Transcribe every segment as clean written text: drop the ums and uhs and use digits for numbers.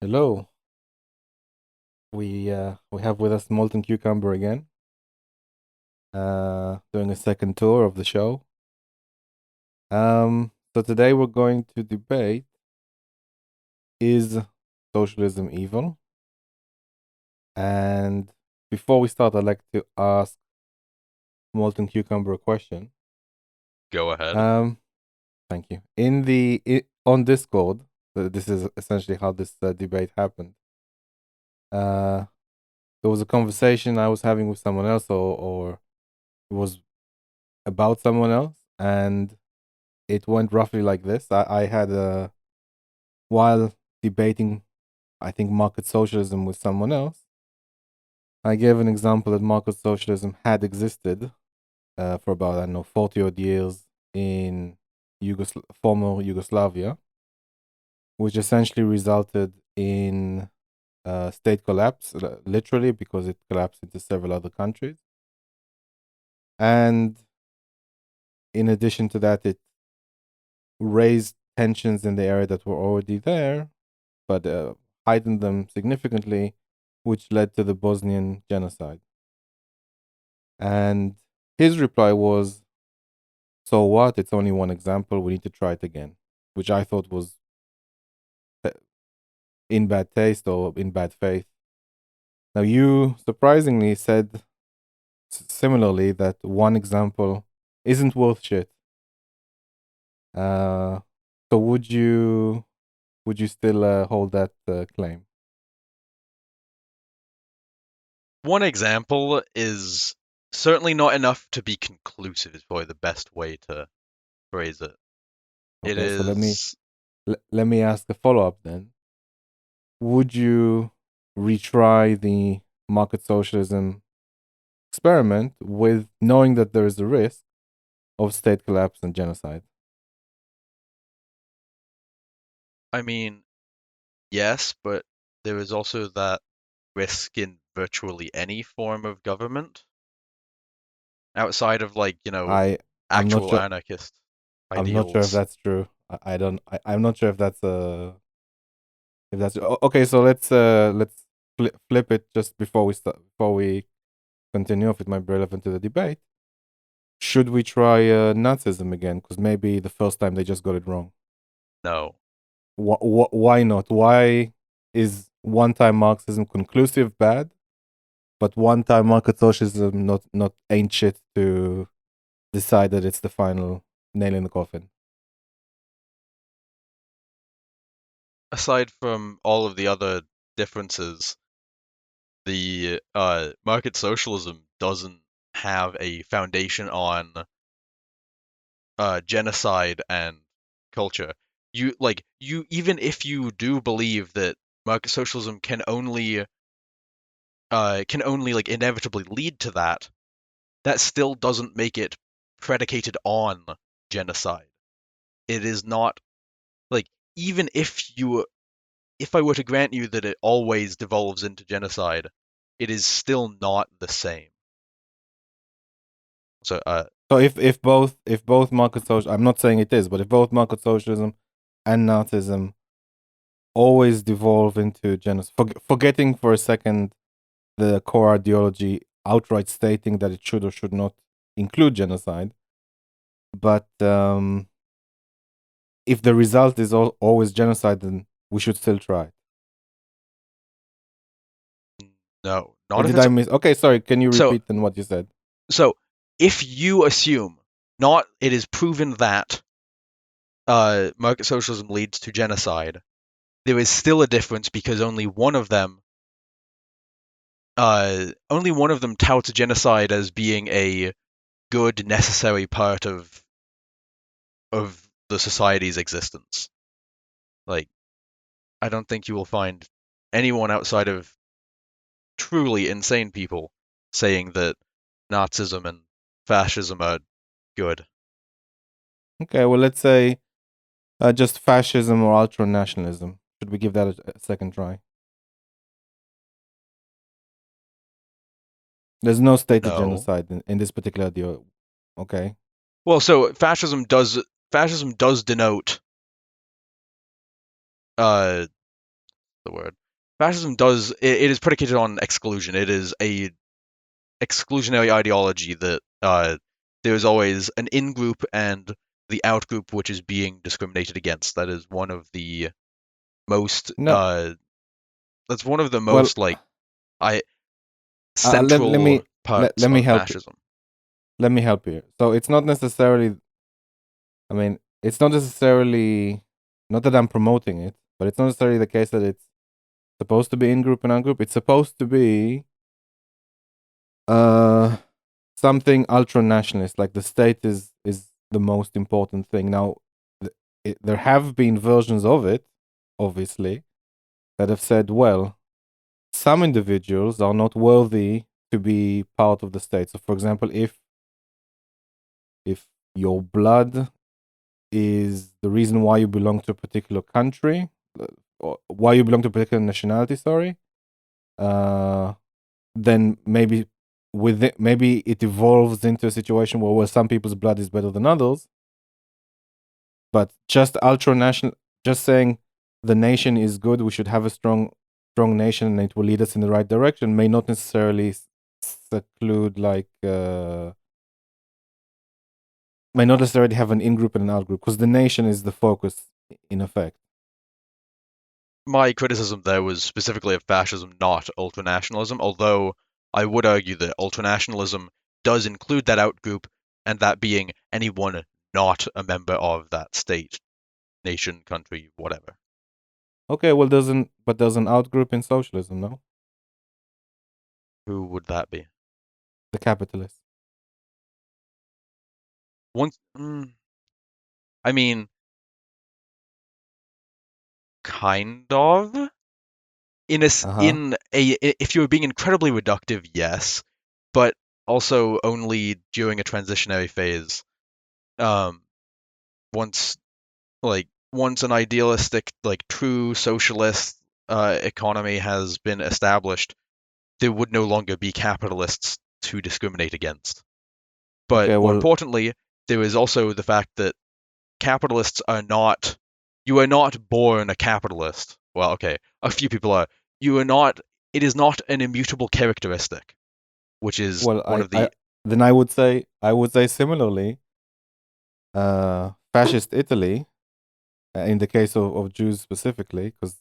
Hello. We have with us MoltenCucumber again, doing a second tour of the show. So today we're going to debate: is socialism evil? And before we start, I'd like to ask MoltenCucumber a question. Go ahead. Um, Thank you. On Discord, this is essentially how this debate happened. Uh, there was a conversation I was having with someone else, or it was about someone else, and it went roughly like this. I had a while debating, I think, market socialism with someone else. I gave an example that market socialism had existed for about, I don't know, 40 odd years in former Yugoslavia, which essentially resulted in state collapse, literally, because it collapsed into several other countries. And in addition to that, it raised tensions in the area that were already there, but heightened them significantly, which led to the Bosnian genocide. And his reply was, "So what? It's only one example. We need to try it again," which I thought was in bad taste or in bad faith. Now, you surprisingly said similarly that one example isn't worth shit. Uh, so would you still hold that claim? One example is certainly not enough to be conclusive, is probably the best way to phrase it. It Okay, so let me is, let me ask a follow up then. Would you retry the market socialism experiment with knowing that there is a risk of state collapse and genocide? I mean, yes, but there is also that risk in virtually any form of government outside of I I'm not actual sure. anarchist I'm not sure if ideals. that's true. I don't. I'm not sure if that's okay. So let's flip it just before we continue. If it might be relevant to the debate, should we try Nazism again? Because maybe the first time they just got it wrong. No. Why not? Why is one-time Marxism conclusive bad, but one-time market socialism not ain't shit to decide that it's the final nail in the coffin? Aside from all of the other differences, the market socialism doesn't have a foundation on genocide and culture. You even if you do believe that market socialism can only like inevitably lead to that, that still doesn't make it predicated on genocide. It is not like even if I were to grant you that it always devolves into genocide, it is still not the same. So So if both market social, I'm not saying it is, but if both market socialism and Nazism always devolve into genocide, forgetting for a second the core ideology, outright stating that it should or should not include genocide, but if the result is always genocide, then we should still try it. no, Or not if did it's I miss? Okay, sorry. Can you so repeat then what you said? so if you assume not it is proven that market socialism leads to genocide, there is still a difference because only one of them touts genocide as being a good necessary part of the society's existence. Like I don't think you will find anyone outside of truly insane people saying that Nazism and fascism are good. Okay, well, let's say just fascism or ultra nationalism. Should we give that a second try? There's no stated No. genocide in this particular deal. Okay. Well, so fascism does denote the the word. Fascism does it is predicated on exclusion. It is a exclusionary ideology that there's always an in group and the out group which is being discriminated against. That is one of the most No, that's one of the well, most I let central me parts let me of help you. fascism. Let me help you. So it's not necessarily. I mean, it's not necessarily. Not that I'm promoting it, but it's not necessarily the case that it's supposed to be in group and out group. It's supposed to be uh something ultra nationalist. Like the state is the most important thing. Now, there have been versions of it, obviously, that have said, well, some individuals are not worthy to be part of the state. So, for example, if your blood is the reason why you belong to a particular country, or why you belong to a particular nationality, sorry, uh, then maybe it evolves into a situation where some people's blood is better than others. But just ultra national, just saying the nation is good, we should have a strong nation, and it will lead us in the right direction, may not necessarily seclude may not necessarily have an in group and an out group, because the nation is the focus in effect. My criticism there was specifically of fascism, not ultranationalism, although I would argue that ultranationalism does include that outgroup, and that being anyone not a member of that state, nation, country, whatever. Okay, well, there's an out group in socialism, no? Who would that be? The capitalists. Once, I mean, kind of. Uh huh. In a if you were being incredibly reductive, yes, but also only during a transitionary phase. Um, once once an idealistic true socialist economy has been established, there would no longer be capitalists to discriminate against. But Okay, more well, importantly, there is also the fact that capitalists are not you are not born a capitalist. Well, okay, a few people are. You are not it is not an immutable characteristic, which is well, one of I the then I would say similarly, fascist Italy, in the case of Jews specifically, because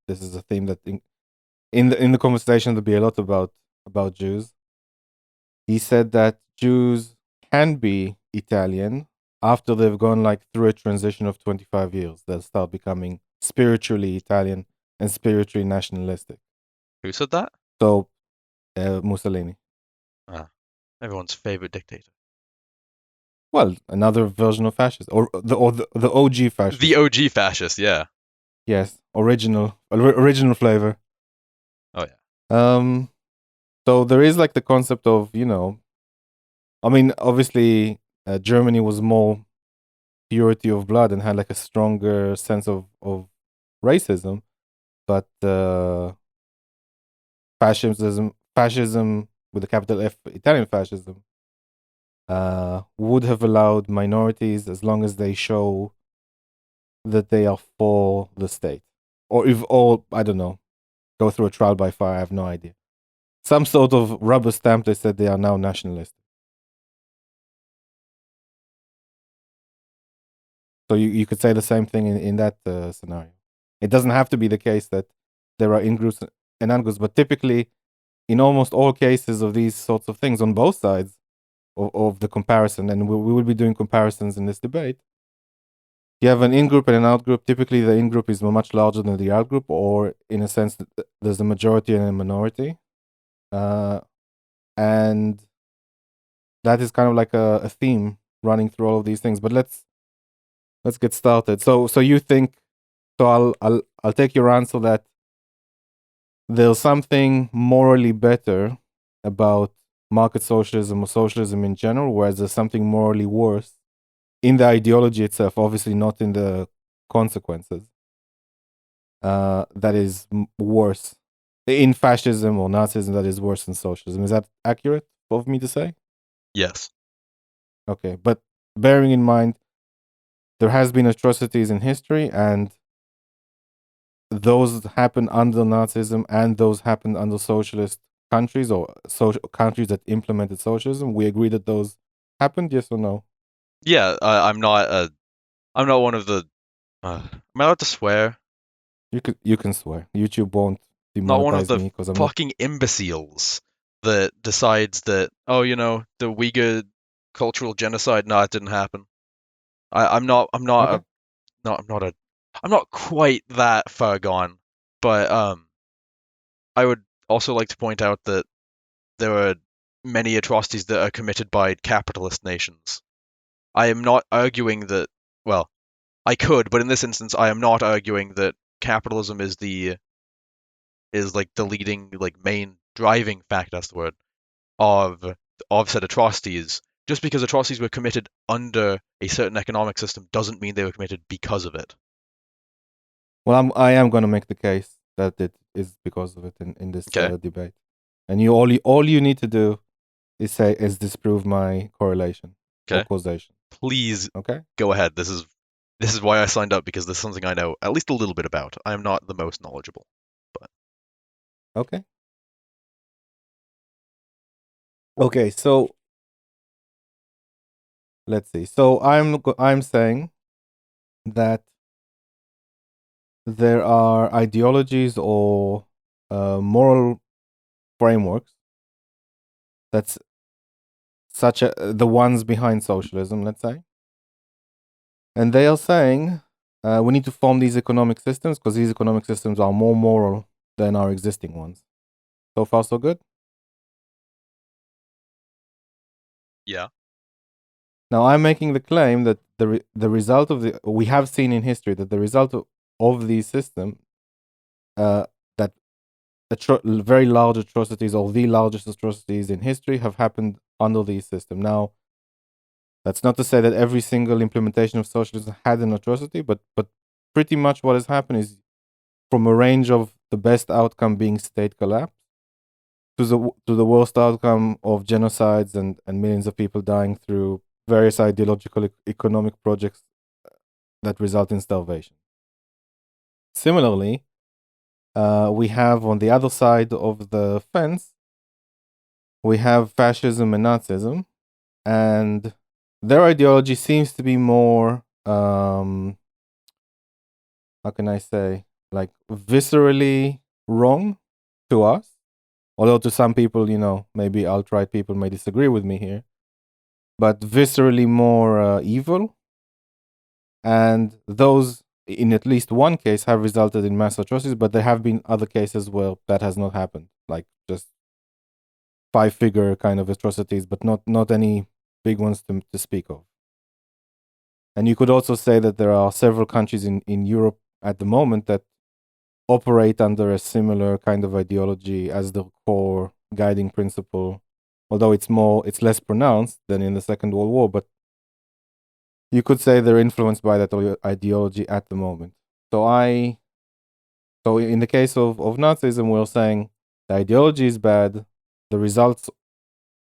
this is a theme that in the conversation there'll be a lot about Jews. He said that Jews can be Italian after they've gone like through a transition of 25 years. They'll start becoming spiritually Italian and spiritually nationalistic. who said that? So Mussolini. Ah, everyone's favorite dictator. Well, another version of fascist, or the OG The fascist. OG fascist, yeah. Yes, original flavor. Oh yeah. Um, so there is like the concept of I mean, obviously, Germany was more purity of blood and had like a stronger sense of racism, but fascism with a capital F, Italian fascism, would have allowed minorities as long as they show that they are for the state, or if all I don't know, go through a trial by fire. I have no idea. Some sort of rubber stamp. They said they are now nationalist. So you could say the same thing in that scenario. It doesn't have to be the case that there are in groups and out groups, but typically, in almost all cases of these sorts of things on both sides of the comparison, and we will be doing comparisons in this debate, you have an in group and an out group. Typically, the in group is much larger than the out group, or in a sense, there's a majority and a minority. Uh, and that is kind of like a theme running through all of these things. But let's get started. So you think so? I'll take your answer that there's something morally better about market socialism or socialism in general, whereas there's something morally worse in the ideology itself. Obviously, not in the consequences. That is worse in fascism or Nazism. That is worse than socialism. Is that accurate of me to say? Yes. Okay, but bearing in mind there has been atrocities in history, and those happened under Nazism and those happened under socialist countries or countries that implemented socialism? We agree that those happened, yes or no? Yeah, I'm not one of the. Am I allowed to swear? You can swear. YouTube won't Not one of demonetize the me because I'm not. fucking imbeciles that decides that, oh, the Uyghur cultural genocide. No, it didn't happen. I'm not. I'm not Okay. a. No, I'm not a. I'm not quite that far gone, but I would also like to point out that there are many atrocities that are committed by capitalist nations. I am not arguing that. Well, I could, but in this instance, I am not arguing that capitalism is like the leading, like, main driving factor. That's the word of said atrocities. Just because atrocities were committed under a certain economic system doesn't mean they were committed because of it. Well, I am going to make the case that it is because of it in this Okay. debate, and all you need to do is disprove my correlation or Okay. causation. Please Okay. go ahead. This is why I signed up, because this is something I know at least a little bit about. I am not the most knowledgeable, but Okay. Okay. So let's see. So I'm saying that there are ideologies or moral frameworks that's the ones behind socialism, let's say, and they are saying we need to form these economic systems because these economic systems are more moral than our existing ones. So far, so good. yeah. Now, I'm making the claim that the result of we have seen in history that the result of these systems, that very large atrocities or the largest atrocities in history have happened under these systems. Now, that's not to say that every single implementation of socialism had an atrocity, but pretty much what has happened is from a range of the best outcome being state collapse to the worst outcome of genocides and millions of people dying through various ideological economic projects that result in starvation. Similarly, we have on the other side of the fence, we have fascism and Nazism, and their ideology seems to be more, how can I say, like viscerally wrong to us. Although to some people, maybe alt-right people may disagree with me here, but viscerally more evil. And those, in at least one case, have resulted in mass atrocities, but there have been other cases where that has not happened, like just five-figure kind of atrocities, but not any big ones to speak of. And you could also say that there are several countries in Europe at the moment that operate under a similar kind of ideology as the core guiding principle, although it's less pronounced than in the Second World War, but you could say they're influenced by that ideology at the moment. So in the case of Nazism, we're saying the ideology is bad, the results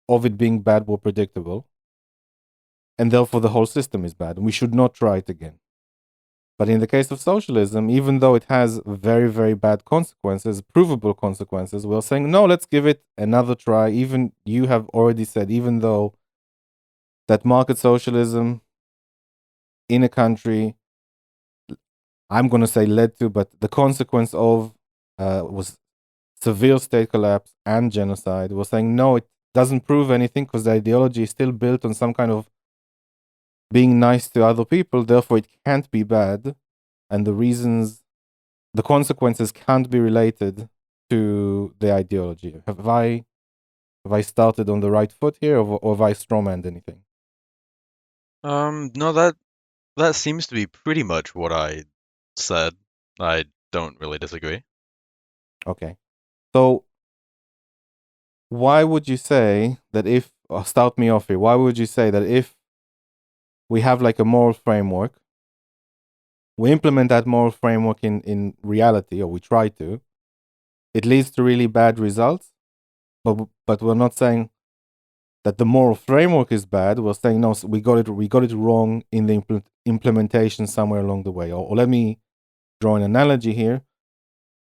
of it being bad were predictable, and therefore the whole system is bad, and we should not try it again. But in the case of socialism, even though it has very, very bad consequences, provable consequences, we're saying, no, let's give it another try. Even you have already said, even though that market socialism in a country, I'm going to say led to, but the consequence of was severe state collapse and genocide. We're saying, no, it doesn't prove anything because the ideology is still built on some kind of being nice to other people. Therefore, it can't be bad. And the consequences can't be related to the ideology. Have I started on the right foot here, or have I strawmanned anything? No, that seems to be pretty much what I said. I don't really disagree. Okay. So why would you say that if, start me off here, why would you say that if we have like a moral framework, we implement that moral framework in reality, or we try to, it leads to really bad results, but we're not saying that the moral framework is bad. We're saying no, we got it wrong in the implementation somewhere along the way. Or let me draw an analogy here.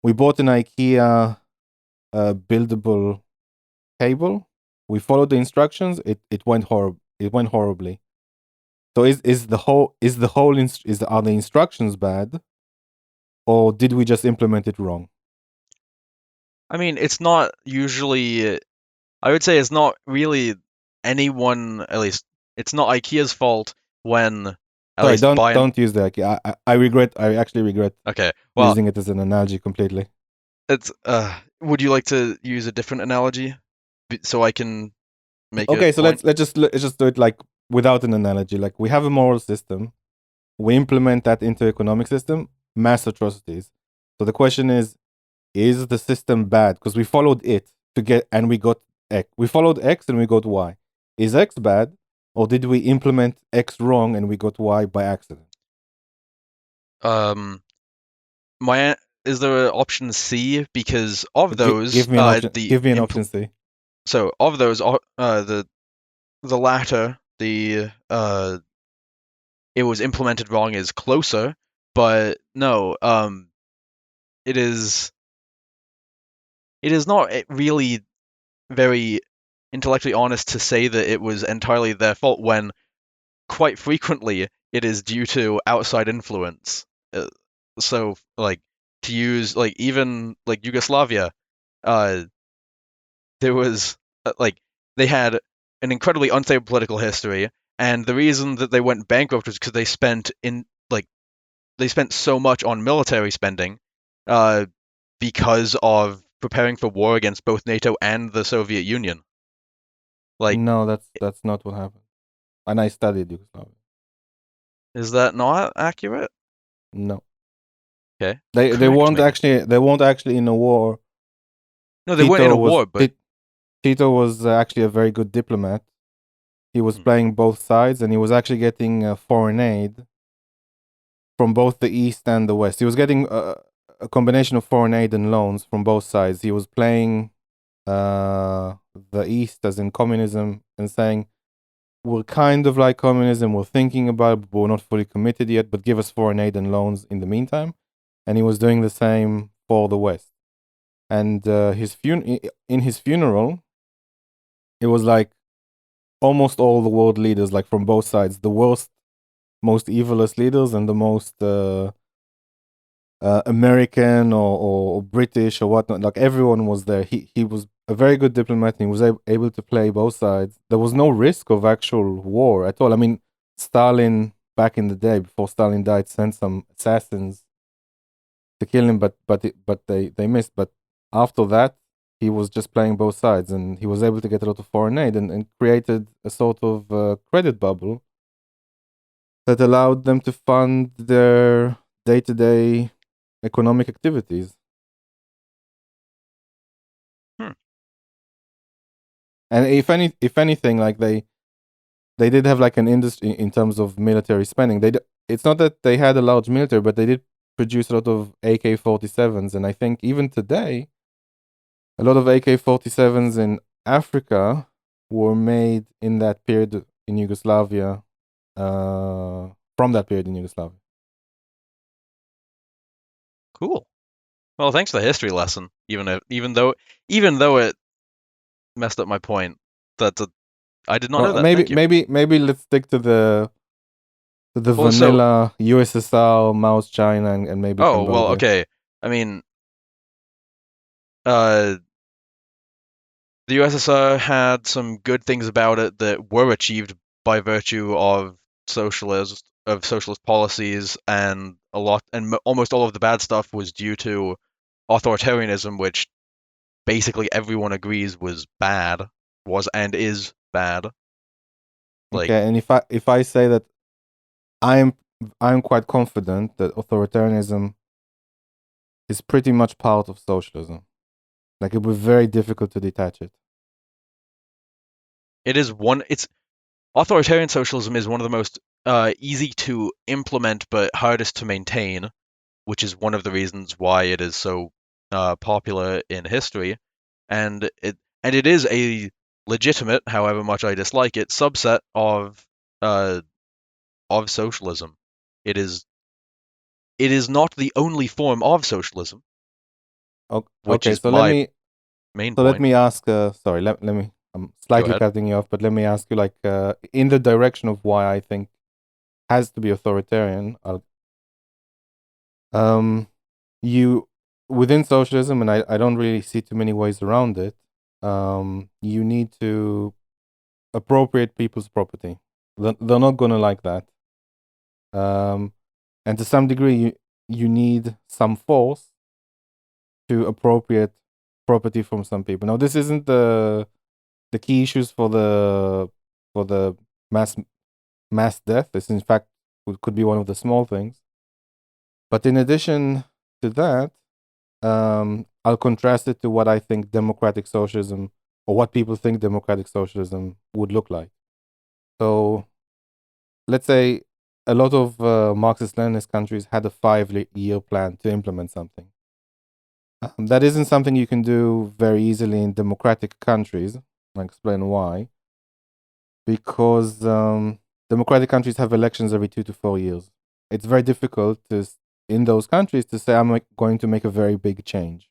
We bought an IKEA buildable cable. We followed the instructions. It went horrible. It went horribly. So are the instructions bad, or did we just implement it wrong? I mean, it's not usually. I would say it's not really anyone. At least it's not IKEA's fault when, at Sorry, least don't by an. don't use the IKEA. I regret. I actually regret Okay, well, using it as an analogy completely. it's. Would you like to use a different analogy, so I can make a Okay, so point? let's just do it like without an analogy. Like we have a moral system, we implement that into economic system, mass atrocities. So the question is the system bad? Because we followed it to get and we got X. We followed X and we got Y. Is X bad, or did we implement X wrong and we got Y by accident? Um, my is there an option C? Because of those, Give me an option. the Give me an option C. so of those, the latter, it was implemented wrong is closer, but no, it is not really very intellectually honest to say that it was entirely their fault when quite frequently it is due to outside influence. Uh, so like to use like even like Yugoslavia, uh, there was like they had an incredibly unstable political history, and the reason that they went bankrupt was because they spent so much on military spending, uh, because of preparing for war against both NATO and the Soviet Union. Like, No, that's not what happened. And I studied Yugoslavia. is that not accurate? No, Okay, they correct weren't me. actually they weren't actually in a war. No, they weren't in Tito a was war, but Tito was actually a very good diplomat. He was hmm, playing both sides, and he was actually getting foreign aid from both the East and the West. He was getting a combination of foreign aid and loans from both sides. He was playing the East as in communism and saying, we're kind of like communism, we're thinking about it, but we're not fully committed yet, but give us foreign aid and loans in the meantime. And he was doing the same for the West. And in his funeral, it was like almost all the world leaders, like from both sides, the worst, most evilest leaders and the most American or British or whatnot. Like everyone was there. He was a very good diplomat. And he was able to play both sides. There was no risk of actual war at all. I mean, Stalin back in the day before Stalin died sent some assassins to kill him, but they missed. But after that, he was just playing both sides, and he was able to get a lot of foreign aid and created a sort of credit bubble that allowed them to fund their day to day economic activities. hmm, And if anything, like they did have like an industry in terms of military spending. It's not that they had a large military, but they did produce a lot of AK-47s, and I think even today, a lot of AK-47s in Africa were made in that period in Yugoslavia, from that period in Yugoslavia. cool. Well, thanks for the history lesson. Even though it messed up my point, that I did not know Well, that. Thank you. maybe let's stick to the Well, so vanilla USSR, Mao's China, and maybe oh well, Cambodia. okay. I mean, uh, the USSR had some good things about it that were achieved by virtue of socialist policies, and almost all of the bad stuff was due to authoritarianism, which basically everyone agrees was bad, was and is bad. Like Okay, and if I say that I'm I'm quite confident that authoritarianism is pretty much part of socialism. Like it would be very difficult to detach it. it's authoritarian socialism is one of the most easy to implement but hardest to maintain, which is one of the reasons why it is so popular in history, and it is a legitimate, however much I dislike it, subset uh, of socialism. It is not the only form of socialism, which Okay, is so my main let point. me ask. Sorry, let me. I'm Go slightly ahead. cutting you off, but let me ask you, like, in the direction of why I think has to be authoritarian. Um, you within socialism, and I don't really see too many ways around it. You need to appropriate people's property. They're not gonna like that. Um, and to some degree, you need some force to appropriate property from some people. Now, this isn't the key issues for the mass mass death. This, in fact, could be one of the small things. But in addition to that, I'll contrast it to what I think democratic socialism, or what people think democratic socialism would look like. So, let's say a lot of Marxist-Leninist countries had a 5-year plan to implement something. That isn't something you can do very easily in democratic countries. I'll explain why. Because democratic countries have elections every 2 to 4 years. It's very difficult in those countries to say, I'm going to make a very big change.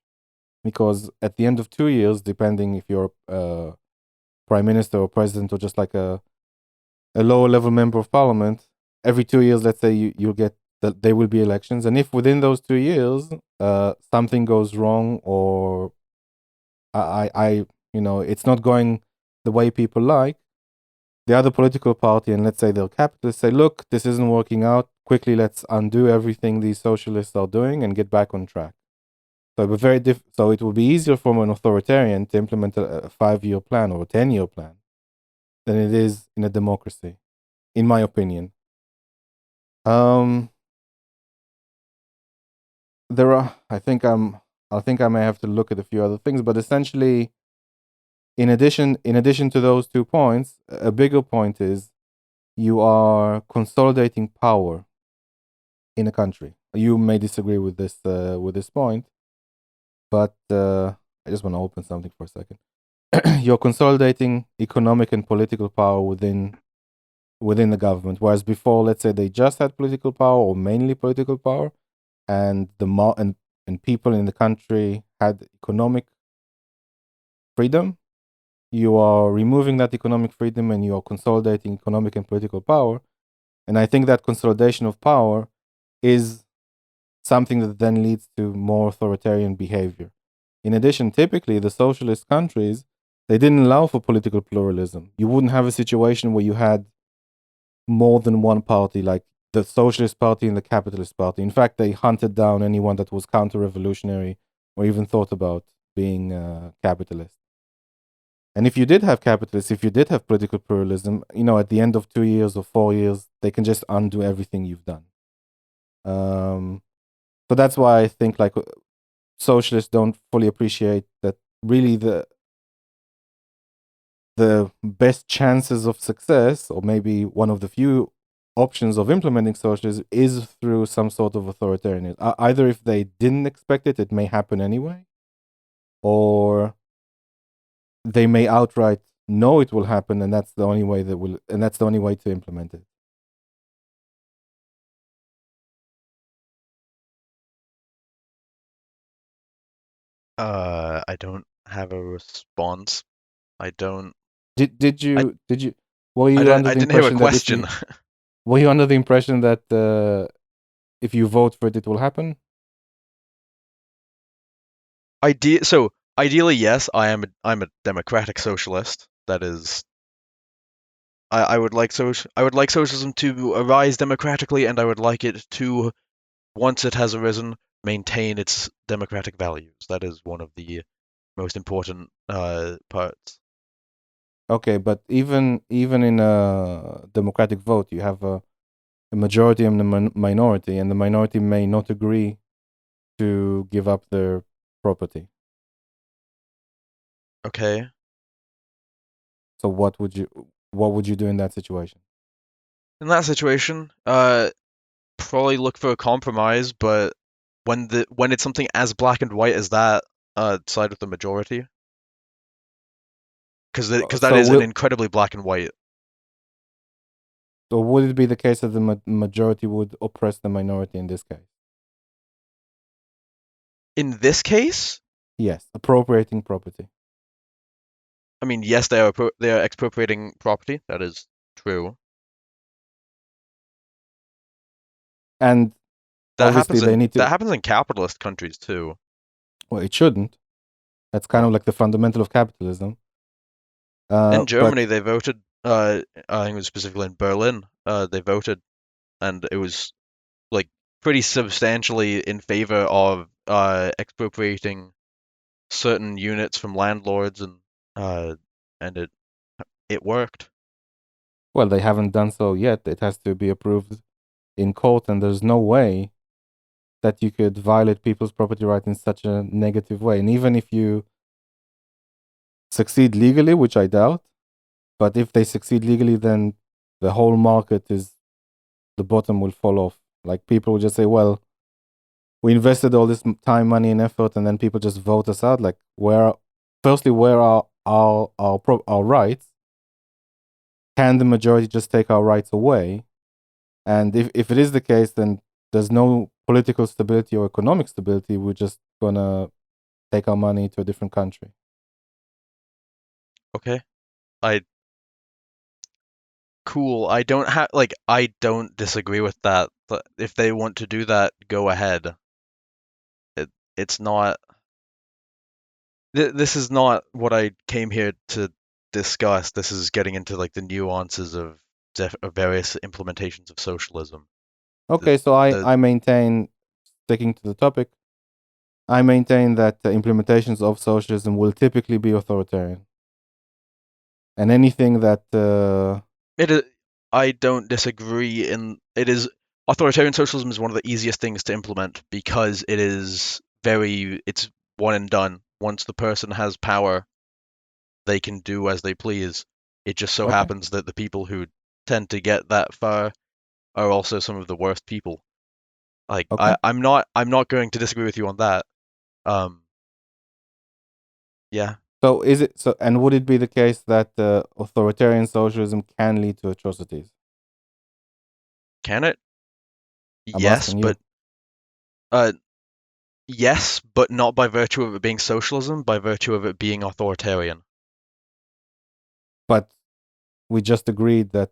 Because at the end of 2 years, depending if you're prime minister or president or just like a lower level member of parliament, every 2 years, let's say you'll get that there will be elections. And if within those 2 years, something goes wrong, or it's not going the way people like, the other political party, and let's say they're capitalists, say, look, this isn't working out. Quickly, let's undo everything these socialists are doing and get back on track. So it will be easier for an authoritarian to implement a 5-year plan or a 10-year plan than it is in a democracy, in my opinion. Um, there are, I think I may have to look at a few other things, but essentially, in addition to those 2 points, a bigger point is you are consolidating power in a country. You may disagree with this point, but I just want to open something for a second. You're consolidating economic and political power within the government, whereas before, let's say they just had political power or mainly political power, and and people in the country had economic freedom. You are removing that economic freedom and you are consolidating economic and political power. And I think that consolidation of power is something that then leads to more authoritarian behavior. In addition, typically the socialist countries, they didn't allow for political pluralism. You wouldn't have a situation where you had more than one party, like the Socialist Party and the Capitalist Party. In fact, they hunted down anyone that was counter-revolutionary or even thought about being capitalist. And if you did have capitalists, if you did have political pluralism, at the end of 2 years or 4 years, they can just undo everything you've done. Um, so that's why I think, like, socialists don't fully appreciate that really the best chances of success, or maybe one of the few options of implementing socialism, is through some sort of authoritarianism. Either if they didn't expect it, it may happen anyway, or they may outright know it will happen, and that's the only way to implement it. I don't have a response. I don't. I Did you were I you don't. under I the didn't hear a impression that if question. you were you under the impression that if you vote for it, it will happen? Ideally, yes. I'm a democratic socialist. That is, I would like socialism to arise democratically, and I would like it to, once it has arisen, maintain its democratic values. That is one of the most important parts. Okay, but even in a democratic vote, you have a majority and a minority, and the minority may not agree to give up their property. Okay. So what would you do in that situation? In that situation, probably look for a compromise, but when it's something as black and white as that, side with the majority, because that So is an will incredibly black and white. so would it be the case that the majority would oppress the minority in this case? In this case, Yes, appropriating property. I mean, yes, they are expropriating property. That is true. And obviously they need That to, happens in capitalist countries too. well, it shouldn't. That's kind of Well, like the fundamental of capitalism. in But Germany, they voted. I think it was specifically in Berlin. They voted, and it was like pretty substantially in favor of expropriating certain units from landlords, uh, and it worked. well, they haven't done so yet. It has to be approved in court, and there's no way that you could violate people's property right in such a negative way. And even if you succeed legally, which I doubt, but if they succeed legally, then the whole market is the bottom will fall off. Like people will just say, "Well, we invested all this time, money, and effort, and then people just vote us out." Like, firstly, where are our rights? Can the majority just take our rights away? And if it is the case, then there's no political stability or economic stability. We're just gonna take our money to a different country. Okay, I cool. I don't disagree with that. But if they want to do that, go ahead. It it's not this is not what I came here to discuss. This is getting into like the nuances of various implementations of socialism. The, Okay, so I the I maintain, sticking to the topic, I maintain that the implementations of socialism will typically be authoritarian, and anything that it is, I don't disagree in it is authoritarian socialism is one of the easiest things to implement because it's one and done. Once the person has power, they can do as they please. It just so okay, happens that the people who tend to get that far are also some of the worst people. Like okay. I'm not going to disagree with you on that. Um, yeah, So is it so? And would it be the case that authoritarian socialism can lead to atrocities? can it? I'm Yes, asking but you. uh, yes, but not by virtue of it being socialism, by virtue of it being authoritarian. But we just agreed that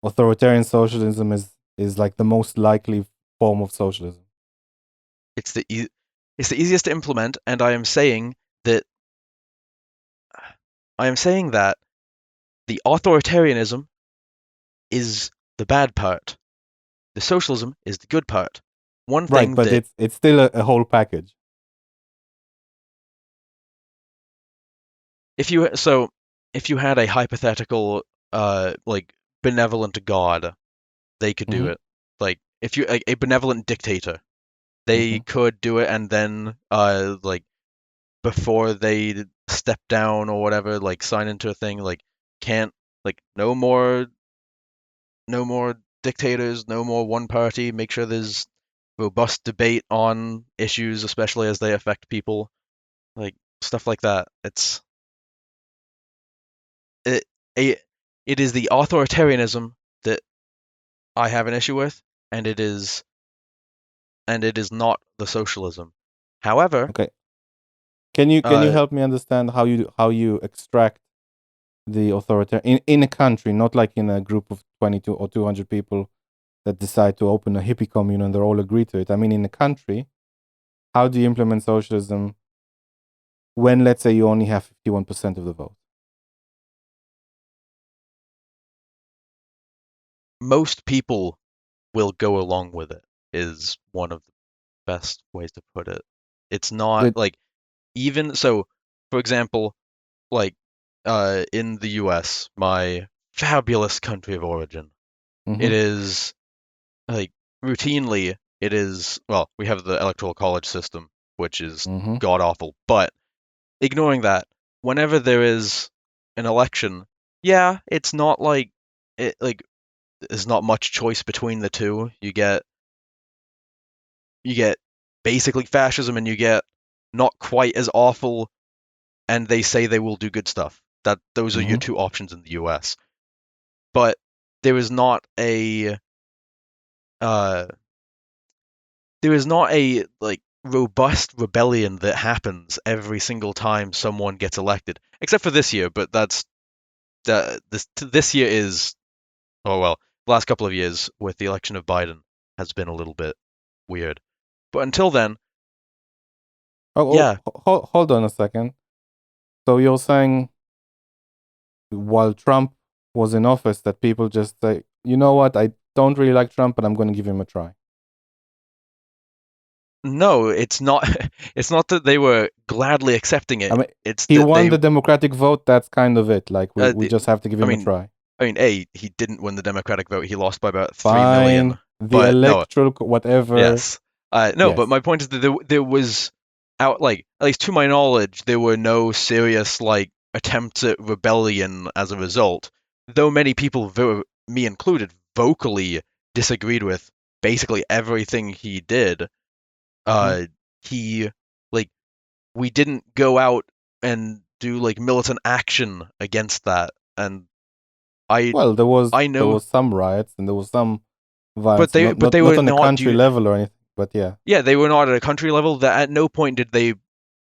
authoritarian socialism is like the most likely form of socialism. It's the e- it's the easiest to implement, and that I am saying that the authoritarianism is the bad part. The socialism is the good part. One Right, thing but that it's still a whole package. if you so if you had a hypothetical like benevolent god, they could do Mm-hmm. it. Like if you a benevolent dictator, they Mm-hmm. could do it, and then like before they step down or whatever, like sign into a thing, like can't like no more dictators, no more one party. Make sure there's robust debate on issues, especially as they affect people, like stuff like that. It it, it is the authoritarianism that I have an issue with, and it is not the socialism. However, Okay. Can you uh, help me understand how you extract the authoritarian in a country, not like in a group of 22 or 200 people that decide to open a hippie commune and they all agree to it. I mean, in a country, how do you implement socialism when, let's say, you only have 51% of the vote? most people will go along with it. Is one of the best ways to put it. It's not It, like even so. For example, like in the U.S., my fabulous country of origin, mm-hmm, it is like routinely it is well, we have the electoral college system, which is mm-hmm. god awful. But ignoring that, whenever there is an election, yeah, it's not like it like there's not much choice between the two. You get basically fascism, and you get not quite as awful, and they say they will do good stuff. That those are your Mm-hmm. two options in the U.S. But there is not a uh, there is not a like robust rebellion that happens every single time someone gets elected, except for this year. But this year is, oh well, the last couple of years with the election of Biden has been a little bit weird. But until then, yeah, hold on a second. So you're saying while Trump was in office, that people just say, you know what, I don't really like Trump, but I'm going to give him a try. no, it's not. It's not that they were gladly accepting I it. mean, It's he that won they, the Democratic vote. That's kind of it. Like we the, just have to give I him a mean, try. he didn't win the Democratic vote. He lost by about 3 million. Fine. The But no, electoral whatever. yes. No, but Yes. my point is that there was out like at least to my knowledge, there were no serious like attempts at rebellion as a result. Though many people, me included, vocally disagreed with basically everything he did. Hmm. Uh, he like we didn't go out and do like militant action against that, and I Well, I there know, was some riots and there was some but violence, they not were on a not country due. level or anything, but yeah. Yeah, they were not at a country level. That at no point did they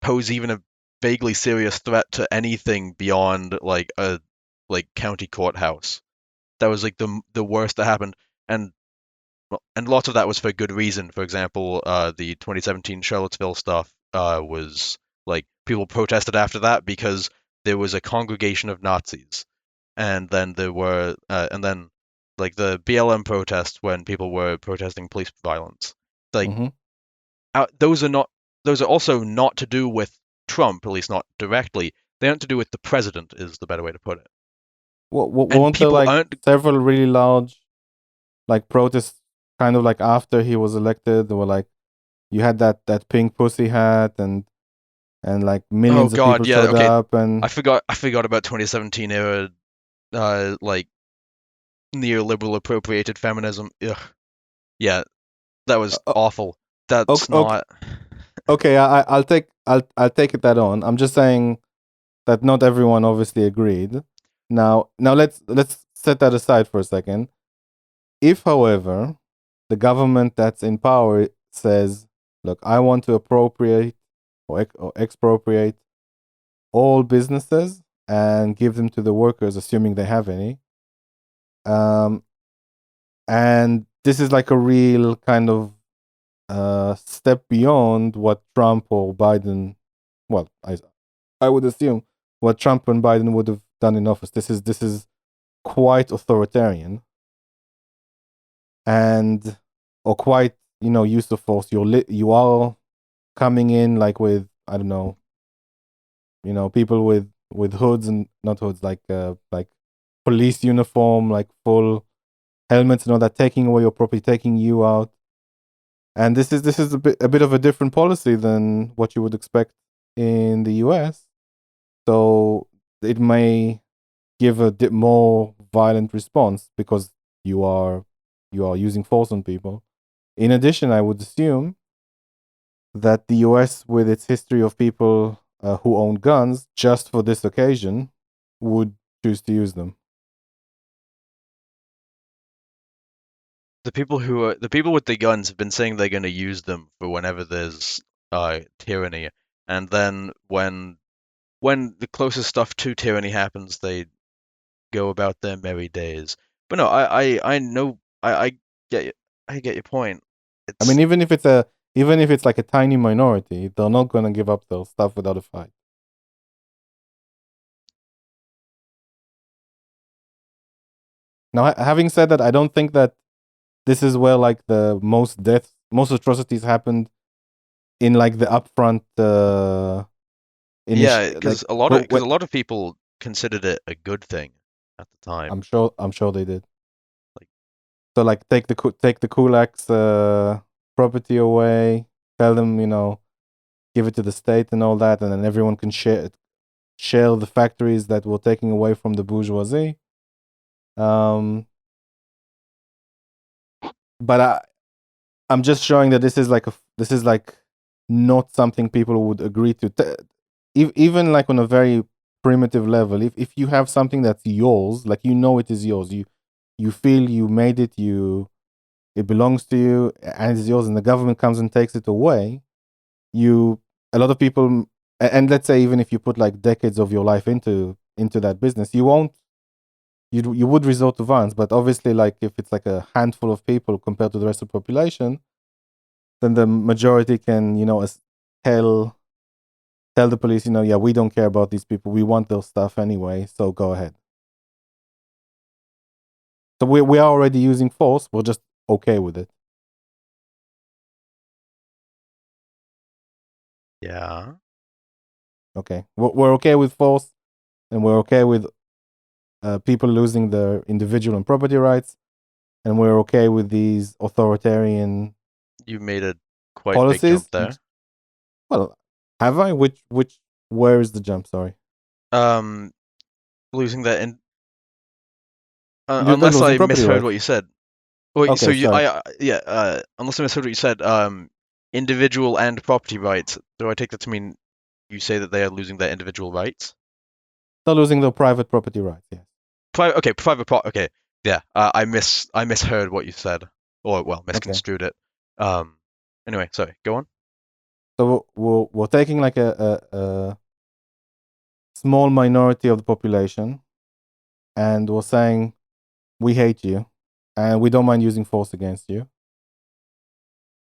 pose even a vaguely serious threat to anything beyond like a like county courthouse. That was like the worst that happened, and and lots of that was for good reason. For example, the 2017 Charlottesville stuff was like people protested after that because there was a congregation of Nazis, and then there were and then like the BLM protests when people were protesting police violence. Like Hmm. those are not those are also not to do with Trump, at least not directly. They aren't to do with the president, is the better way to put it. And Weren't there people like aren't. several really large like protests, kind of like after he was elected? There were like you had that pink pussy hat and like Oh millions of people God, yeah. showed Okay, up and I forgot about 2017 era, like neoliberal appropriated feminism. Ugh. Yeah, that was uh, awful. okay, That's not. okay, I'll take it that on. I'm just saying that not everyone obviously agreed. Now let's set that aside for a second. If, however, the government that's in power says, "Look, I want to appropriate or expropriate all businesses and give them to the workers, assuming they have any," um, and this is like a real kind of step beyond what Trump or Biden, well, I would assume what Trump and Biden would have done in office. This is quite authoritarian and or quite use of force. You are coming in like with, I don't know, people with hoods and not hoods, like police uniform, like full helmets and all that, taking away your property, taking you out. And this is a bit of a different policy than what you would expect in the US. So it may give a more violent response because you are you are using force on people. In addition, I would assume that the US, with its history of people who own guns, just for this occasion, would choose to use them. The people with the guns have been saying they're going to use them for whenever there's tyranny, and then when the closest stuff to tyranny happens, they go about their merry days. But no, I know I get you, I get your point. I mean, It's even if it's like a tiny minority, they're not gonna give up their stuff without a fight. Now, having said that, I don't think that this is where like the most deaths, most atrocities happened in like the upfront yeah, initial like. because a lot of people considered it a good thing at the time. I'm sure they did. Like So like take the Kulaks property away, tell them give it to the state and all that, and then everyone can share the factories that were taking away from the bourgeoisie. Um, but I'm just showing that this is like not something people would agree to. Even like on a very primitive level, if you have something that's yours, like it is yours, you feel you made it, it belongs to you and it's yours, and the government comes and takes it away. you a lot of people, and let's say even if you put like decades of your life into that business, you would resort to violence. But obviously, like if it's like a handful of people compared to the rest of the population, then the majority can tell tell the police, yeah, we don't care about these people, we want their stuff anyway, so go ahead. So we are already using force, we're just okay with it. Yeah. Okay, we're okay with force, and we're okay with people losing their individual and property rights, and we're okay with these authoritarian You made a quite big jump policies. there. Well, have I? Which? Where is the jump? Sorry, Um, losing that in the unless losing I property misheard rights. what you said. Wait, so Okay, you sorry. yeah, unless I misheard what you said, individual and property rights. Do I take that to mean you say that they are losing their individual rights? They're losing their private property rights. Yes. Okay, yeah. I misheard what you said, or well, Okay. misconstrued it. Um, anyway, sorry. Go on. So we're taking like a small minority of the population, and we're saying we hate you, and we don't mind using force against you,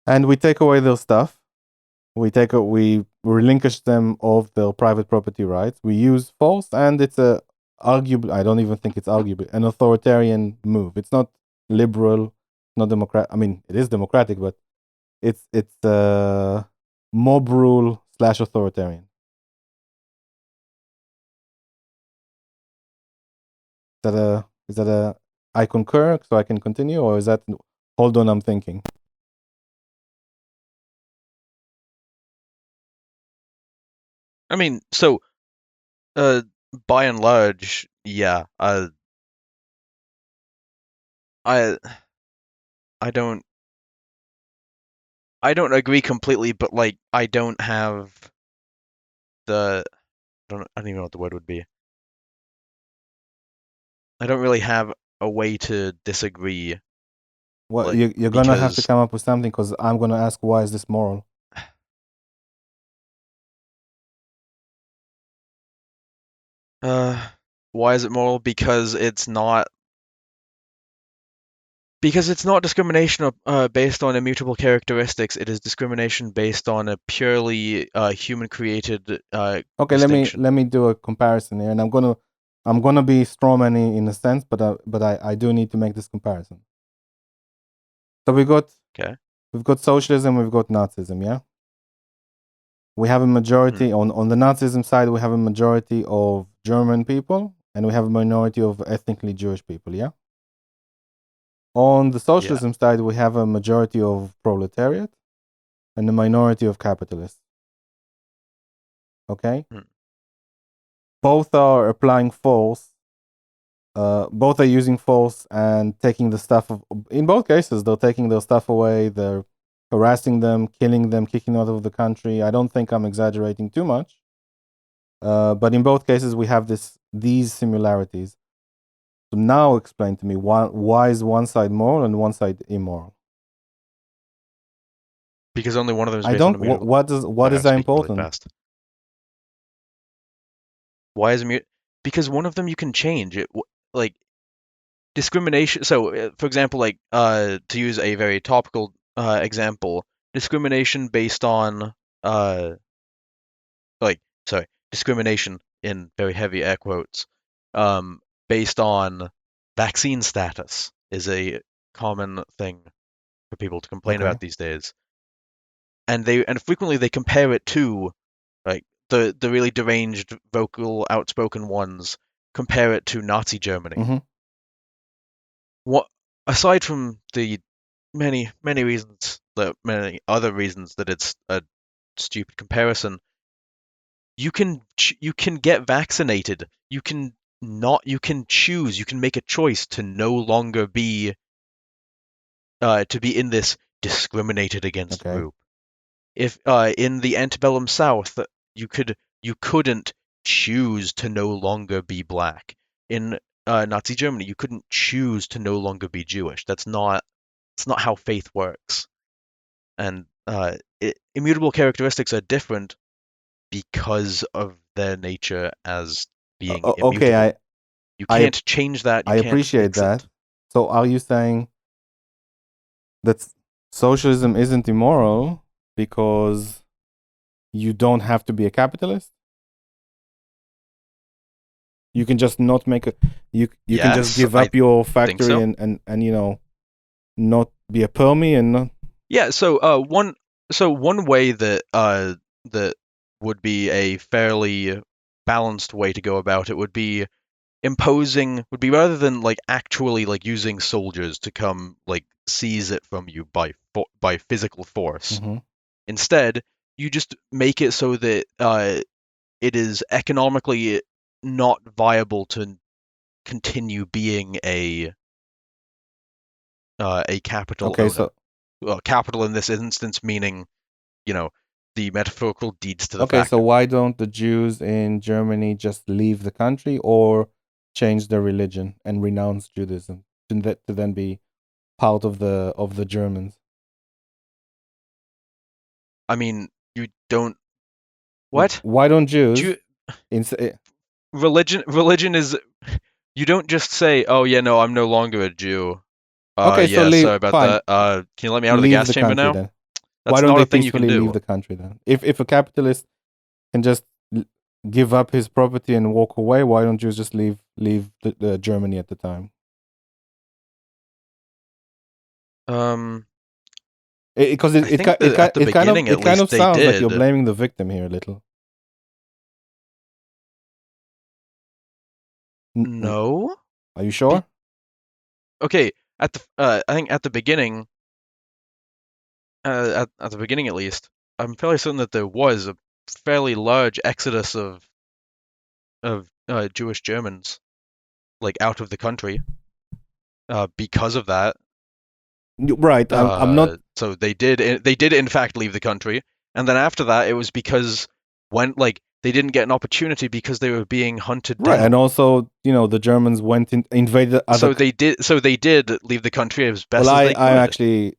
and we take away their stuff. We relinquish them of their private property rights. We use force, and it's a arguably, I don't even think it's arguably an authoritarian move. It's not liberal, not democrat. I mean, it is democratic, but it's mob rule slash authoritarian. Is that a I concur, so I can continue, or is that hold on, I'm thinking? I mean, so uh, by and large, yeah. I I don't I don't agree completely, but like I don't have the I don't even know what the word would be. I don't really have a way to disagree, Well, like you're gonna have to because come up with something, because I'm gonna ask, why is this moral? uh, why is it moral? Because it's not discrimination based on immutable characteristics. It is discrimination based on a purely human-created Okay, distinction. let me do a comparison here, and I'm gonna be strawmanny in a sense, but I do need to make this comparison. So Okay. we've got socialism, we've got Nazism, yeah. We have a Hmm. majority on the Nazism side. We have a majority of German people, and we have a minority of ethnically Jewish people, yeah. On the Yeah. socialism side, we have a majority of proletariat and a minority of capitalists. Okay, Hmm. both are applying force. Both are using force and taking the stuff of. In both cases, they're taking their stuff away. They're harassing them, killing them, kicking out of the country. I don't think I'm exaggerating too much. But in both cases, we have these similarities. So now explain to me, why is one side moral and one side immoral? Because only one of them is I based on don't. immutable. What is I'm that speaking really important? fast. Why is immutable? Because one of them you can change. Like discrimination. So, for example, like to use a very topical example, discrimination based on uh, like sorry, discrimination in very heavy air quotes, um, based on vaccine status is a common thing for people to complain Okay. about these days, and frequently they compare it to like the really deranged, vocal, outspoken ones compare it to Nazi Germany. Mm-hmm. What aside from the many other reasons that it's a stupid comparison, you can get vaccinated. You can choose. You can make a choice to no longer be to be in this discriminated against Okay. group. If in the antebellum South you couldn't choose to no longer be black. In Nazi Germany, you couldn't choose to no longer be Jewish. That's not how faith works. And immutable characteristics are different because of their nature as being Okay, immutable. You I can't change that. You I can't appreciate fix that. it. So are you saying that socialism isn't immoral because you don't have to be a capitalist? You can just not make a you can just Yes, give I up your think factory so. and not be a permie and not Yeah. One way that would be a fairly balanced way to go about it would be rather than like actually like using soldiers to come like seize it from you by physical force. mm-hmm. Instead, you just make it so that it is economically not viable to continue being a capital Okay, owner. so Well, capital in this instance meaning, you know, the metaphorical deeds to the okay, so factor. why don't the Jews in Germany just leave the country or change their religion and renounce Judaism to then be part of the Germans? I mean, you don't what? Why don't Jew Jews religion is you don't just say, "Oh yeah, no, I'm no longer a Jew." okay, so Yeah, sorry about fine, that. Can you let me out of the leave gas the chamber country now? then. Why That's don't not they a thing you can peacefully leave do. the country then? If a capitalist can just give up his property and walk away, why don't Jews just leave the Germany at the time? Um, Because I think that at the beginning, at it kind of least, they sounds like you're did. blaming the victim here a little. No. Are you Be sure? okay. I think at the beginning, at the beginning at least, I'm fairly certain that there was a fairly large exodus of Jewish Germans like out of the country because of that. Right. I'm not So they did in fact leave the country, and then after that it was because when like they didn't get an opportunity because they were being hunted right. And down. also, the Germans went invaded other. So they did leave the country as Well, best as they I could. actually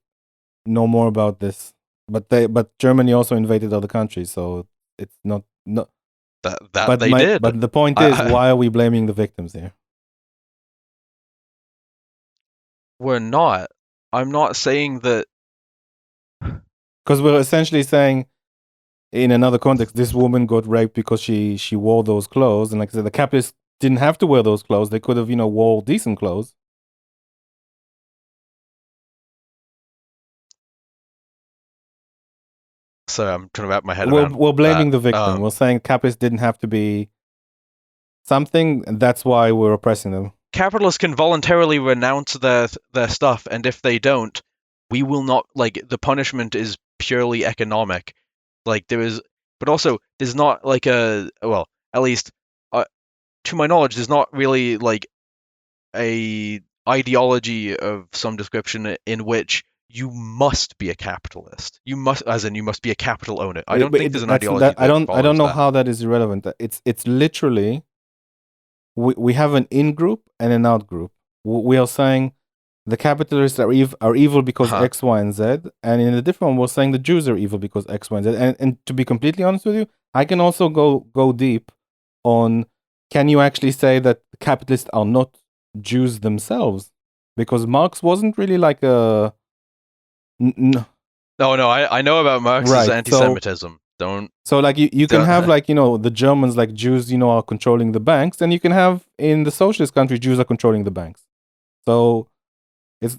know more about this, but Germany also invaded other countries, so it's not. That they did. But the point is, I why are we blaming the victims here? We're not. I'm not saying that. Because we're essentially saying, in another context, this woman got raped because she wore those clothes, and like I said, the capitalists didn't have to wear those clothes. They could have wore decent clothes. So I'm trying to wrap my head around We're that. blaming the victim. We're saying capitalists didn't have to be something, and that's why we're oppressing them. Capitalists can voluntarily renounce their stuff, and if they don't, we will not like the punishment is purely economic. Like there is, but also there's not like a well, at least to my knowledge, there's not really like a ideology of some description in which you must be a capitalist. You must, as in you must be a capital owner. I don't think there's an That's ideology that I don't follows know that. how that is irrelevant. It's literally we have an in group and an out group. We are saying the capitalists are evil because Huh. X, Y, and Z, and in a different one, we're saying the Jews are evil because X, Y, and Z. And to be completely honest with you, I can also go deep on can you actually say that capitalists are not Jews themselves? Because Marx wasn't really like a No, no, I know about Marx's right. anti-Semitism. Don't So like you can don't. have like the Germans like Jews are controlling the banks, and you can have in the socialist country Jews are controlling the banks. So it's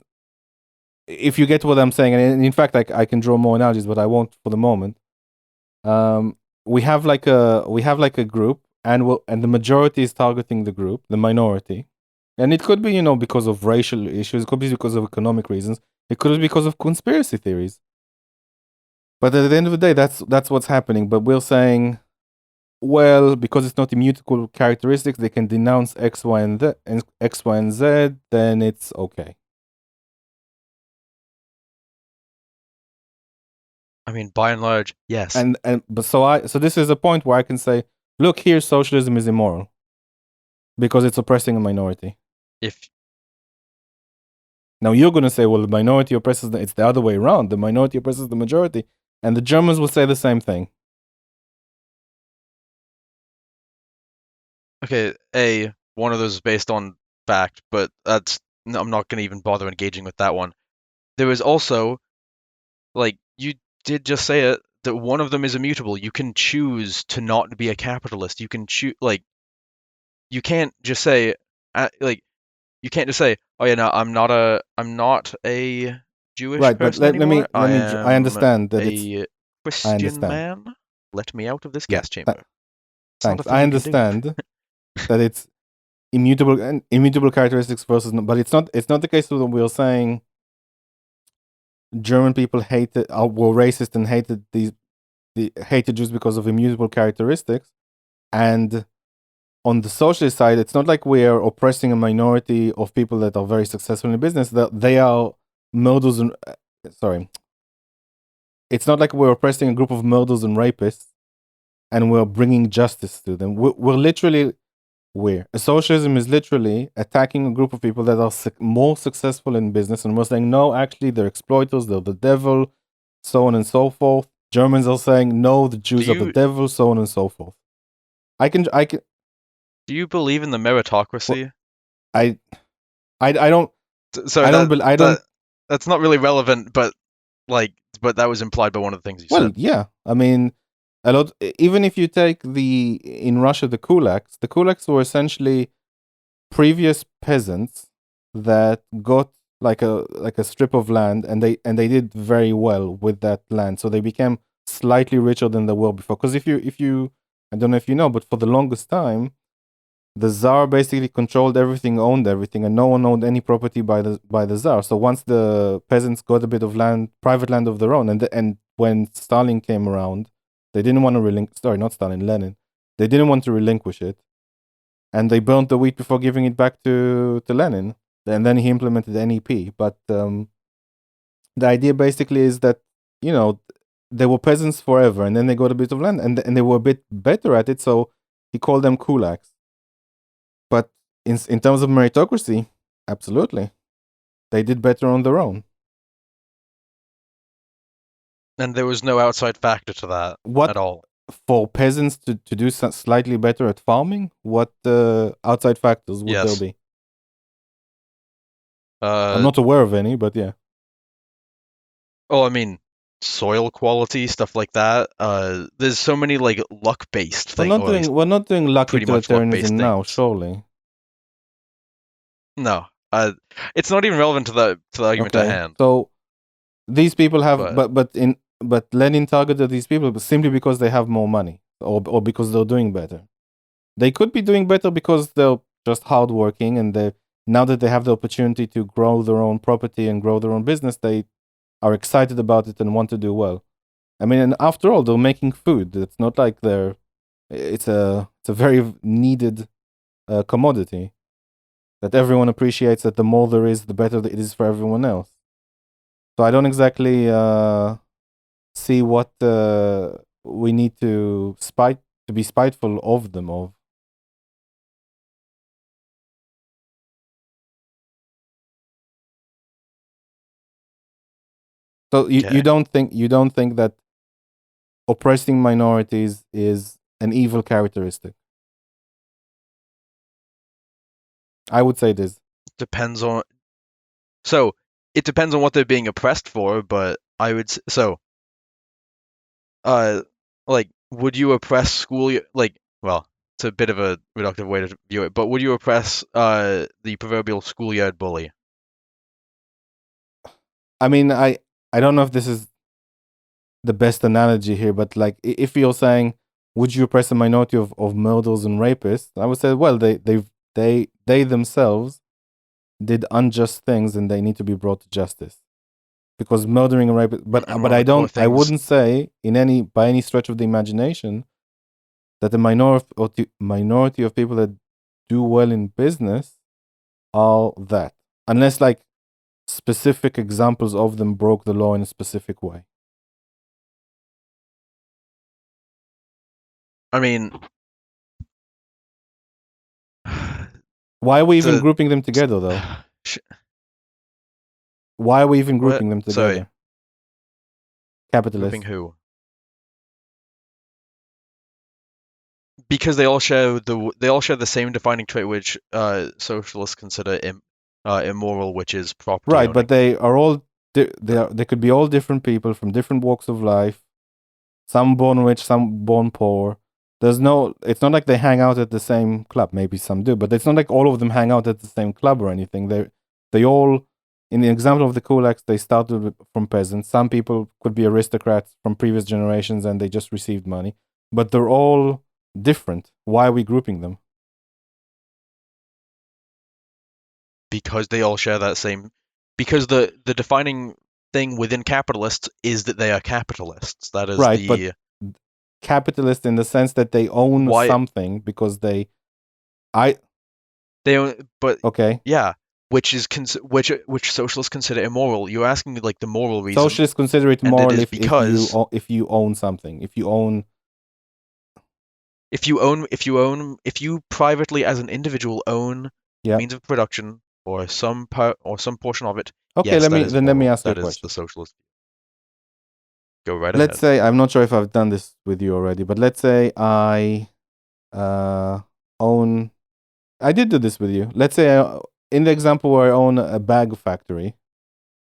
if you get what I'm saying, and in fact I can draw more analogies, but I won't for the moment. We have like a group, and the majority is targeting the group, the minority, and it could be because of racial issues, it could be because of economic reasons, it could be because of conspiracy theories. But at the end of the day, that's what's happening. But we're saying, well, because it's not immutable characteristics, they can denounce X, Y, and Z, then it's okay. I mean, by and large, yes. But so this is a point where I can say, look here, socialism is immoral because it's oppressing a minority. If Now you're going to say, well, the minority oppresses it's the other way around. The minority oppresses the majority. And the Germans will say the same thing. Okay, one of those is based on fact, but that's I'm not going to even bother engaging with that one. There is also, like, you did just say it, that one of them is immutable. You can choose to not be a capitalist. You can choose, like, you can't just say, like, you can't just say, oh yeah, no, I'm not a Jewish Right, but person anymore. I I am understand that it's a I Christian understand. man. Let me out of this Yeah, gas chamber. It's not a thanks. thing I you can do. understand that it's immutable and immutable characteristics versus, but it's not the case that we're saying German people hated were racist and hated Jews because of immutable characteristics. And on the socialist side, it's not like we are oppressing a minority of people that are very successful in business. That they are murderers and sorry, it's not like we're oppressing a group of murderers and rapists, and we're bringing justice to them. We're literally socialism is literally attacking a group of people that are more successful in business, and we're saying no, actually they're exploiters, they're the devil, so on and so forth. Germans are saying no, the Do Jews are the you devil, so on and so forth. I can, do you believe in the well, meritocracy? I, I don't, Sorry, I don't. that's not really relevant, but like, but that was implied by one of the things you Well, said. yeah, I mean, a lot. Even if you take in Russia the kulaks were essentially previous peasants that got like a strip of land, and they did very well with that land, so they became slightly richer than they were before. Because if you I don't know if you know, but for the longest time the Tsar basically controlled everything, owned everything, and no one owned any property by the Tsar. So once the peasants got a bit of land, private land of their own, and when Stalin came around, they didn't want to relinquish. Sorry, not Stalin, Lenin. They didn't want to relinquish it, and they burnt the wheat before giving it back to Lenin. And then he implemented NEP. But the idea basically is that you know they were peasants forever, and then they got a bit of land, and they were a bit better at it. So he called them kulaks. But in terms of meritocracy, absolutely, they did better on their own. And there was no outside factor to that What at all. for peasants to do slightly better at farming? What outside factors would there Yes. be? I'm Uh, not aware of any, but yeah, oh, I mean, soil quality, stuff like that. There's so many like luck-based thing, or at least we're not doing luck pretty much luck-based utilitarianism now, things. surely. No, it's not even relevant to the argument at Okay, hand. so these people have, But but Lenin targeted these people simply because they have more money, or because they're doing better. They could be doing better because they're just hardworking, and they now that they have the opportunity to grow their own property and grow their own business, they are excited about it and want to do well. I mean, and after all, they're making food. It's not like they're. It's a very needed commodity that everyone appreciates. That the more there is, the better it is for everyone else. So I don't exactly see what we need to be spiteful of them of. So okay, you don't think that oppressing minorities is an evil characteristic? I would say this. depends on. So it depends on what they're being oppressed for. But I would so uh like would you oppress like well it's a bit of a reductive way to view it, but would you oppress the proverbial schoolyard bully? I mean, I don't know if this is the best analogy here, but like if you're saying, would you oppress a minority of murderers and rapists? I would say, well, they themselves did unjust things and they need to be brought to justice because murdering and raping. And But one of the core I things, wouldn't say in any by any stretch of the imagination that the minority of people that do well in business are that, unless like specific examples of them broke the law in a specific way. I mean, Why are we even the grouping them together though? Why are we even what? grouping them Sorry, together? Grouping Capitalists. who? Because they all share the same defining trait, which socialists consider immoral, which is property Right, but owning. they are all they could be all different people from different walks of life. Some born rich, some born poor. There's no. It's not like they hang out at the same club. Maybe some do, but it's not like all of them hang out at the same club or anything. They all, in the example of the kulaks, they started from peasants. Some people could be aristocrats from previous generations and they just received money, but they're all different. Why are we grouping them? Because they all share that same. Because the defining thing within capitalists is that they are capitalists. That is Right, but the capitalist in the sense that they own why something because I they own, but okay. yeah, which is which socialists consider immoral. You're asking me like the moral reason, Socialists consider it and it moral is because if you own something. If you own if you privately as an individual own the yeah. means of production or some part or some portion of it, Okay, yes, that is let me moral. ask you a That is the question. socialist. Go right Let's ahead. say I'm not sure if I've done this with you already, but let's say I uh, own. I did do this with you. Let's say in the example where I own a bag factory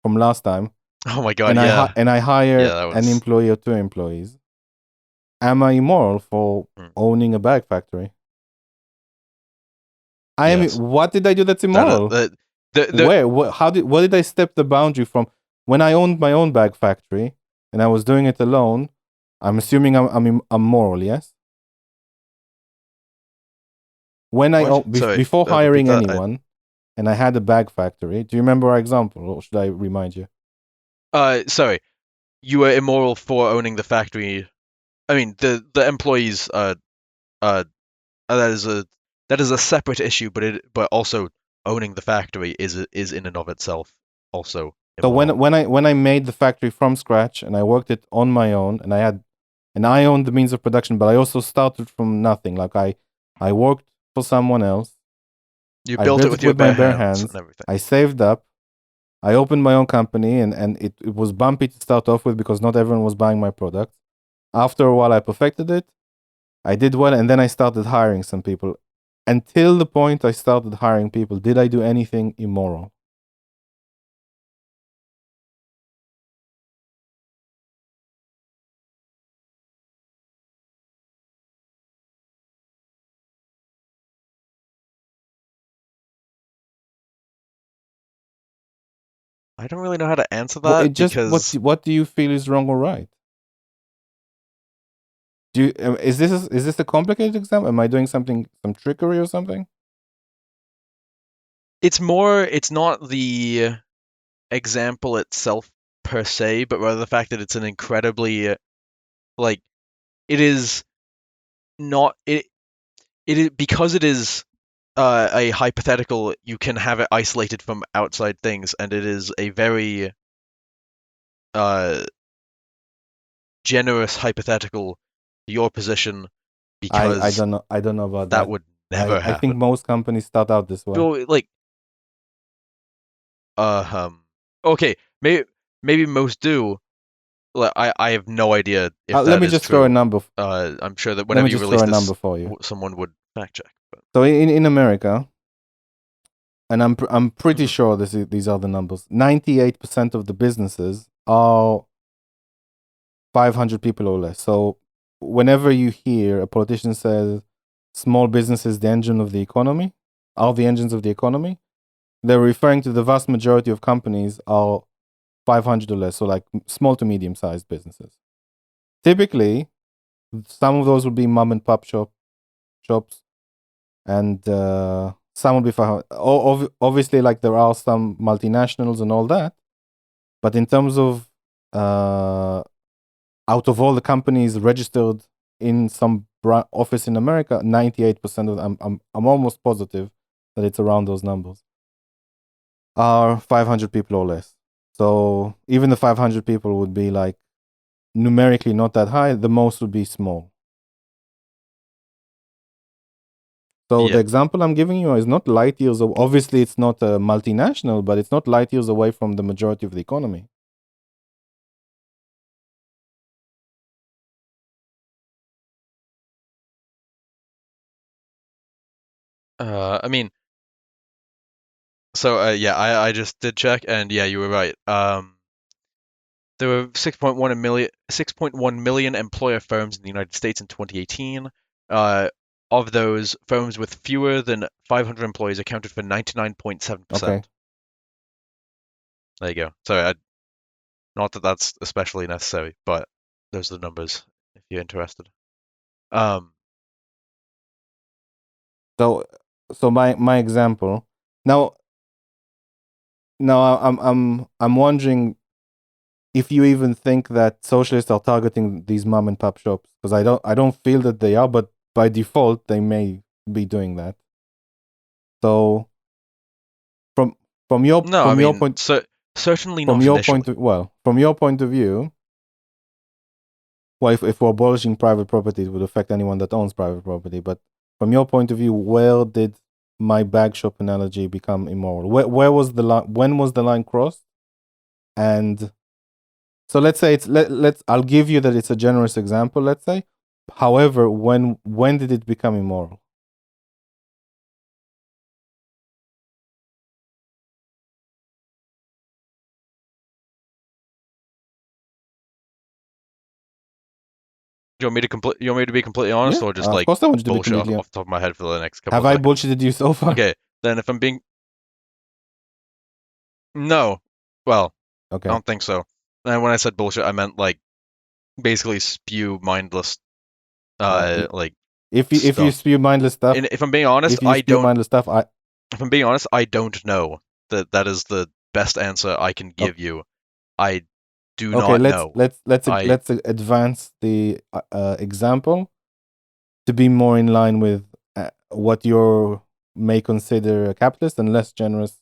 from last time, Oh my god, yeah, and I yeah, hire that an was. employee or two employees. Am I immoral for Hmm. owning a bag factory? I am. Yes, What did I do that's that immoral? the Where? What did I step the boundary from? When I owned my own bag factory and I was doing it alone, I'm assuming I'm moral. Yes. When what? Sorry, before repeat hiring that. anyone, and I had a bag factory. Do you remember our example, or should I remind you? Sorry, you were immoral for owning the factory. I mean, the employees. Uh, that is a separate issue, but also owning the factory is in and of itself also So immoral. when I made the factory from scratch and I worked it on my own, and I owned the means of production, but I also started from nothing. Like I worked for someone else. You I built it built with it your with my bare bare hands hands. and everything. I saved up. I opened my own company, and it was bumpy to start off with because not everyone was buying my product. After a while, I perfected it. I did well, and then I started hiring some people. Until the point I started hiring people, did I do anything immoral? I don't really know how to answer Well, it that just because what do you feel is wrong or right? Do you, is this a complicated exam? Am I doing some trickery or something? it's not the example itself per se, but rather the fact that it's an incredibly like it is not it is because it is a hypothetical. You can have it isolated from outside things, and it is a very uh, generous hypothetical to your position because I don't know about that that. would never I think happen. most companies start out this way. So like uh um okay, maybe most do. Like, I have no idea if Let that me is just throw a true. number. I'm sure that Let me whenever you just throw release a this, number for you. someone would fact check. But So in America, and I'm pretty mhm. sure these are the numbers. 98% of the businesses are 500 people or less. So whenever you hear a politician says small business is the engine of the economy, are the engines of the economy, they're referring to the vast majority of companies are 500 or less, so like small to medium sized businesses. Typically, some of those would be mom and pop shops, and some would be 500. Obviously, like there are some multinationals and all that, but in terms of uh, out of all the companies registered in some office in America, 98% of them, I'm almost positive that it's around those numbers, are 500 people or less. So even the 500 people would be like numerically not that high. The most would be small. So the Yeah, example I'm giving you is not light years. Obviously, it's not a multinational, but it's not light years away from the majority of the economy. I mean, so yeah, I just did check, and yeah, you were right. There were 6.1 million employer firms in the United States in 2018. Uh, of those, firms with fewer than 500 employees accounted for Okay. 99.7%. There you go. So, not that that's especially necessary, but those are the numbers if you're interested. Um, So my example now. I'm wondering if you even think that socialists are targeting these mom and pop shops, because I don't feel that they are, but by default they may be doing that. So from from your no, I from your mean, point certainly from not your point initially. of well from your point of view, well, if we're abolishing private property, it would affect anyone that owns private property. But from your point of view, where did my bag shop analogy become immoral? Where was the line? When was the line crossed? And so let's say let's I'll give you that it's a generous example. Let's say, however, when did it become immoral? Do you want me to you want me to be completely honest, Yeah, or just of like course I want you to be bullshit completely. off the top of my head for the next couple Have of I seconds? bullshitted you so far? Okay, then if I'm being no, well, I Okay. don't think so. And when I said bullshit, I meant like basically spew mindless Uh, like if you stuff. spew mindless stuff, And if I'm being honest, if you spew mindless stuff, I if I'm being honest, I don't know. That is the best answer I can okay. give you. I do Okay, not let's know. let's let's I let's advance the example to be more in line with what you may consider a capitalist and less generous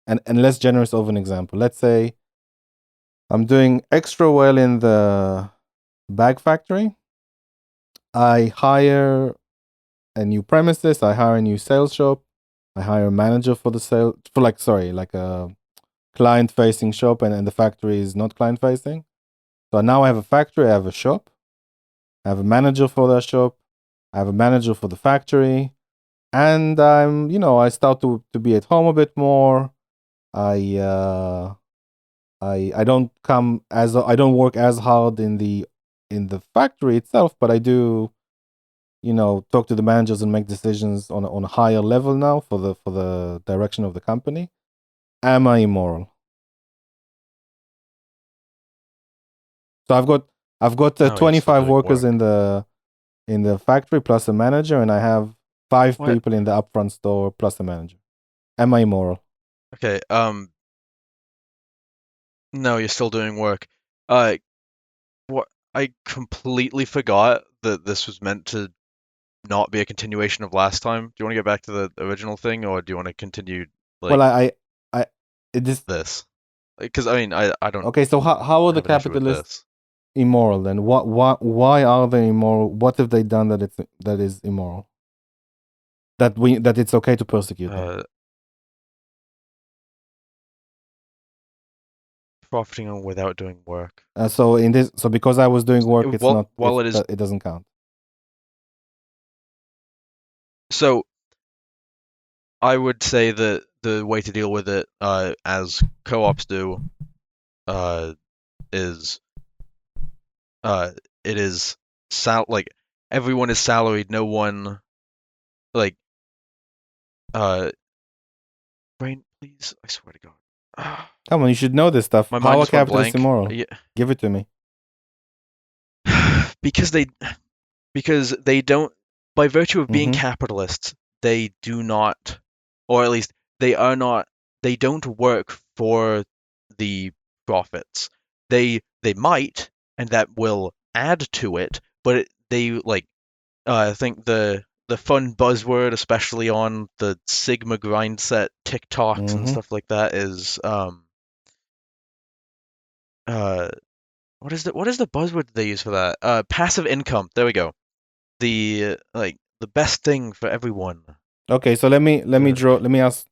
and less generous of an example. Let's say I'm doing extra well in the bag factory. I hire a new premises. I hire a new sales shop. I hire a manager for the sale for like a client facing shop, and the factory is not client facing. So now I have a factory. I have a shop. I have a manager for that shop. I have a manager for the factory, and I start to be at home a bit more. I I don't come as I don't work as hard in the factory itself, but I do talk to the managers and make decisions on a higher level now for the direction of the company. Am I immoral? So I've got no, you're still 25 doing workers in work. the factory plus a manager, and I have five What? people in the upfront store plus a manager. Am I immoral? Okay. No, you're still doing work. Uh, what? I completely forgot that this was meant to not be a continuation of last time. Do you want to get back to the original thing, or do you want to continue Well, like I this this? Because I mean, I don't okay. So how are the have an issue with capitalists this. immoral then? Why are they immoral? What have they done that is immoral? That it's okay to persecute them. Uh, Profiting on without doing work. So because I was doing work, it's Well, not while it is it doesn't count. so, I would say that the way to deal with it, as co-ops do, uh, is uh, it is like everyone is salaried. No one like uh, brain, please. I swear to God, Come on, you should know this stuff. my How mind are just went capitalists blank. immoral? Yeah. Give it to me. because they because they don't, by virtue of being Mm-hmm. capitalists, they do not, or at least they are not, they don't work for the profits. They might, and that will add to it, but they like, I think the fun buzzword, especially on the Sigma grindset TikToks and Mm-hmm. stuff like that, is uh what is the buzzword they use for that? Passive income. There we go. The like the best thing for everyone. Okay, so The let me ask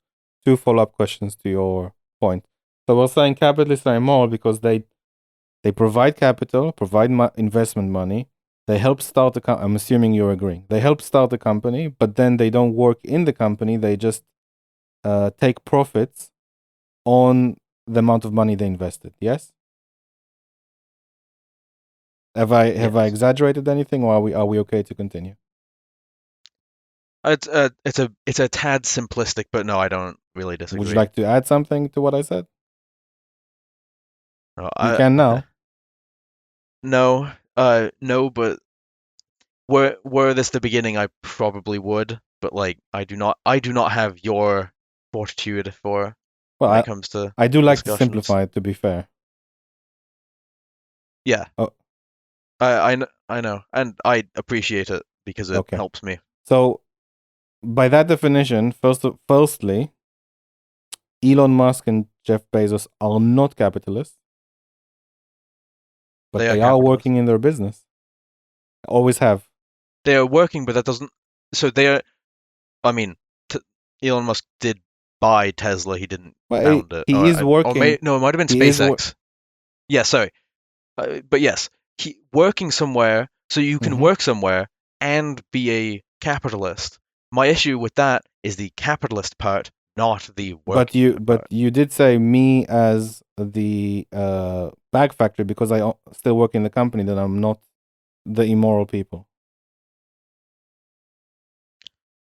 two follow-up questions to your point. So we're saying capitalists are immoral because they provide capital, provide investment money, They help start the company. I'm assuming you're agreeing. They help start the company, but then they don't work in the company. They just take profits on the amount of money they invested. Yes. Have I Yes. exaggerated anything, or are we okay to continue? It's a tad simplistic, but no, I don't really Would you disagree. like to add something to what I said? No, You can now. no, but were this the beginning, I probably would, but like I do not have your fortitude for Well, when it comes to I do like to discussions. simplify it. To be fair. Yeah, Oh, I know, and I appreciate it because it okay. helps me. So by that definition, firstly, Elon Musk and Jeff Bezos are not capitalists, but They are they are capitalists. working in their business. Always have. They are working, but that doesn't. So they are. I mean, t Elon Musk did buy Tesla. He didn't But found it, he is or working. no, it might have been He is work. SpaceX. Yeah, sorry. But yes, working somewhere, so you can Mm-hmm. work somewhere and be a capitalist. My issue with that is the capitalist part, not the working But part. you did say me as the bag factory because I still work in the company. That I'm not the immoral people.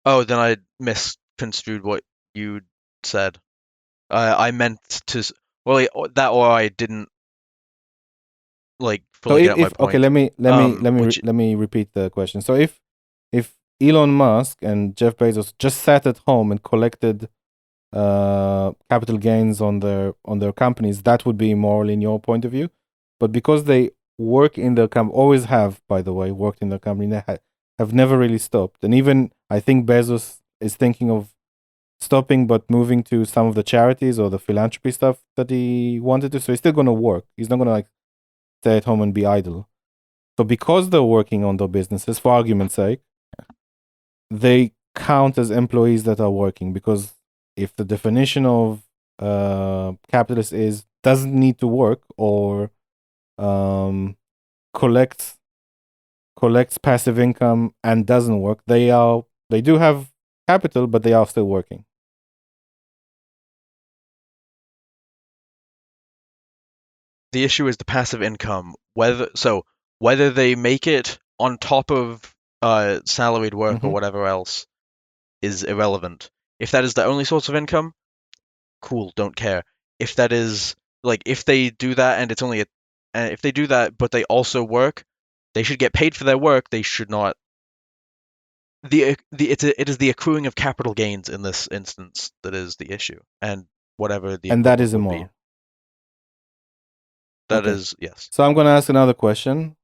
Oh, then I misconstrued what you said. I meant to, well, that, or I didn't like So fully get my if okay, point. Which, let me repeat the question. So if Elon Musk and Jeff Bezos just sat at home and collected capital gains on their companies, that would be immoral in your point of view. But because they work in their company, always have, by the way, worked in their company, they have never really stopped. And even I think Bezos is thinking of stopping, but moving to some of the charities or the philanthropy stuff that he wanted to. So he's still going to work. He's not going to like stay at home and be idle. So because they're working on their businesses, for argument's sake, they count as employees that are working because if the definition of capitalist is doesn't need to work or um, collects collects passive income and doesn't work, they do have capital, but they are still working. the issue is the passive income. Whether they make it on top of salaried work or Hmm. whatever else is irrelevant. If that is the only source of income, cool, don't care. If that is like if they do that and it's only a if they do that but they also work, they should get paid for their work. They should not. It is the accruing of capital gains in this instance that is the issue, and whatever the And that equivalent is would be. immoral. That Okay. is, yes. So I'm going to ask another question.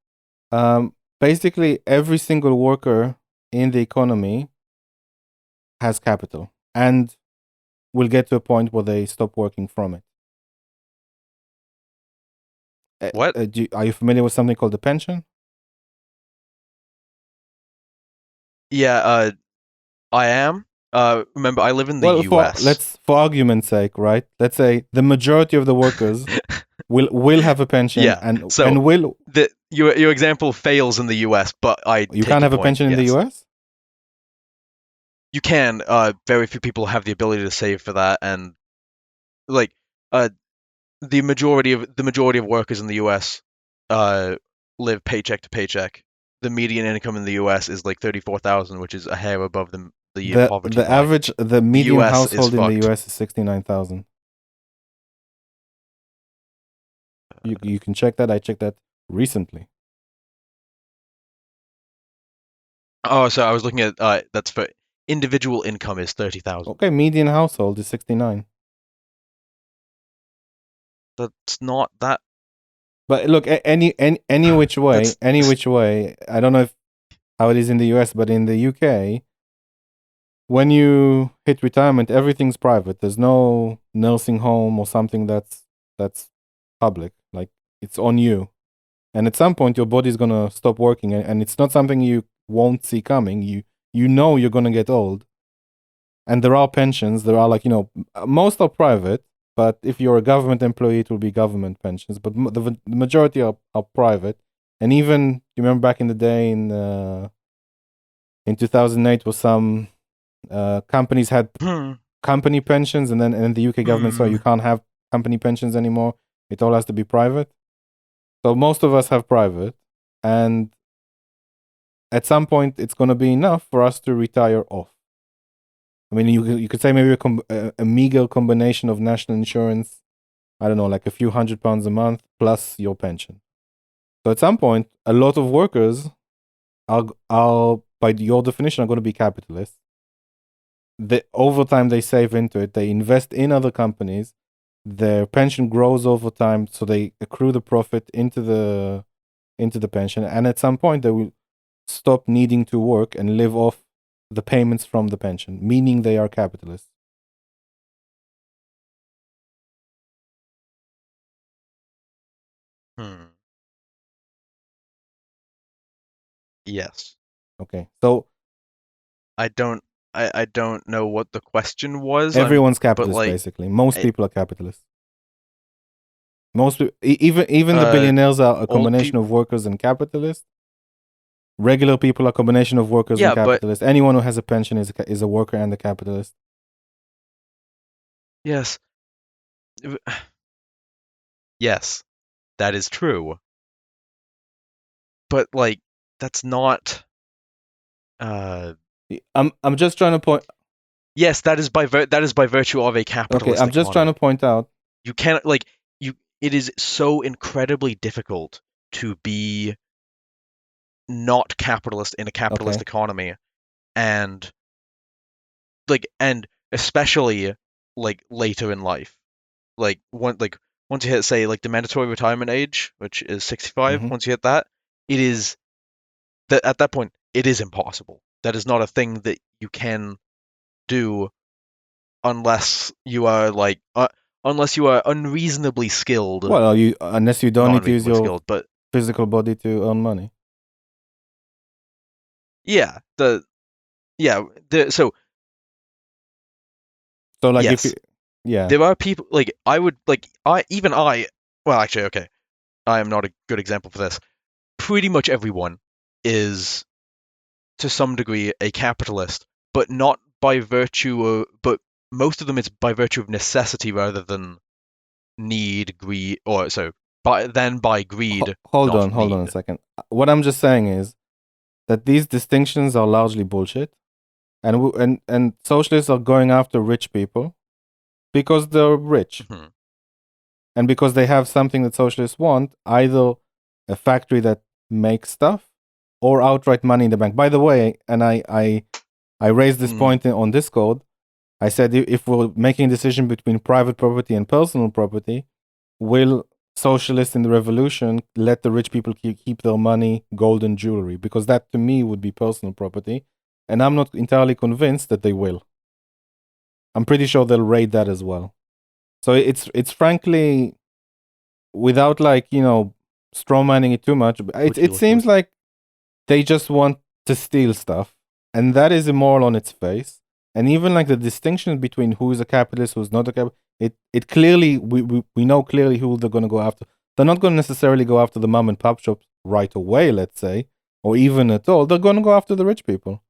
Basically, every single worker in the economy has capital and will get to a point where they stop working from it. What? Are you familiar with something called the pension? Yeah, I am. Remember, I live in the Well, U.S. for argument's sake, right? Let's say the majority of the workers will have a pension Yeah. So and will your example fails in the U.S., but I you take can't your have a point. pension in the Yes, U.S. you can. Very few people have the ability to save for that, and like, uh, the majority of workers in the U.S. uh live paycheck to paycheck. The median income in the U.S. is like 34,000, which is a hair above the poverty line. The The median U.S. is household in the fucked. U.S. is 69,000. You can check that. I checked that recently. Oh, so I was looking at that's for individual income is 30,000. Okay, median household is 69. That's not that. But look, That's any which way. I don't know if how it is in the U.S., but in the U.K., when you hit retirement, everything's private. There's no nursing home or something that's public. Like it's on you. And at some point, your body's gonna stop working, and it's not something you won't see coming. You know you're gonna get old, and there are pensions. There are like most are private, but if you're a government employee, it will be government pensions. But the majority are private. And even you remember back in the day in 2008, was some companies had Hmm. company pensions, and then the UK government said you Hmm. can't have company pensions anymore. It all has to be private. So most of us have private, and at some point it's going to be enough for us to retire off. I mean, you could say maybe a meager combination of national insurance. I don't know, like a few £100 a month plus your pension. So at some point, a lot of workers are by your definition are going to be capitalists. Over time they save into it, they invest in other companies, their pension grows over time, so they accrue the profit into the pension, and at some point they will stop needing to work and live off the payments from the pension, meaning they are capitalists. Hmm. Yes. Okay, so I don't. I don't know what the question was. everyone's But capitalist like, basically. Most I, people are capitalists. Even the uh, billionaires are a old combination people. of workers and capitalists. Regular people are a combination of workers and Yeah, but capitalists. Anyone who has a pension is a worker and a capitalist. yes, yes, that is true. But like, that's not. Uh, I'm just trying to point. yes, that is by virtue of a Okay, capitalist I'm just trying to economy. point out. You cannot like you. It is so incredibly difficult to be not capitalist in a capitalist Okay. economy, and and especially like later in life, like once you hit, say, like the mandatory retirement age, which is 65. Mm-hmm. Once you hit that, it is that at that point it is impossible. That is not a thing that you can do unless you are unless you are unreasonably skilled. Well, you unless you don't Not need to use unreasonably your skilled, but physical body to earn money. yeah, so So like if you, yes, yeah, there are people like I would like I even I well, actually, okay, I am not a good example for this. Pretty much everyone is to some degree a capitalist, but not by virtue of, but most of them it's by virtue of necessity rather than need, greed, or so by greed, not hold on a need. second. What I'm just saying is that these distinctions are largely bullshit, and socialists are going after rich people because they're rich Hmm. and because they have something that socialists want, either a factory that makes stuff or outright money in the bank. By the way, and I raised this Mm, point on Discord. I said if we're making a decision between private property and personal property, will socialists in the revolution let the rich people keep their money, gold, and jewelry? Because that to me would be personal property. And I'm not entirely convinced that they will. I'm pretty sure they'll raid that as well. So it's frankly, without like, straw manning it too much, would you it like to seems listen? like they just want to steal stuff. And that is immoral on its face. And even like the distinction between who's a capitalist, who's not a capitalist, it clearly, we know clearly who they're going to go after. They're not going to necessarily go after the mom and pop shops right away, let's say, or even at all. They're going to go after the rich people.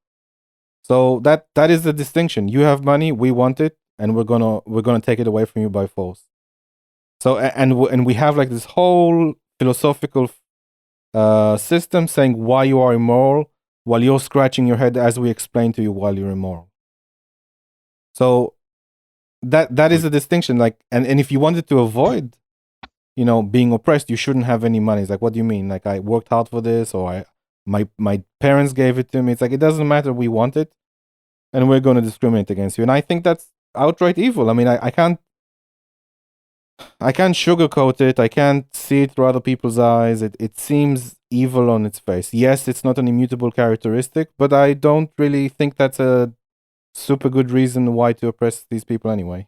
So that is the distinction. You have money, we want it, and we're gonna take it away from you by force. So and we have like this whole philosophical system saying why you are immoral, while you're scratching your head as we explain to you while you're immoral. So that is Would a distinction. Like, and if you wanted to avoid, being oppressed, you shouldn't have any money. It's like, what do you mean? Like, I worked hard for this, or my parents gave it to me. It's like, it doesn't matter. We want it, and we're going to discriminate against you. And I think that's outright evil. I mean, I can't sugarcoat it. I can't see it through other people's eyes. It seems evil on its face. Yes, it's not an immutable characteristic, but I don't really think that's a super good reason why to oppress these people anyway.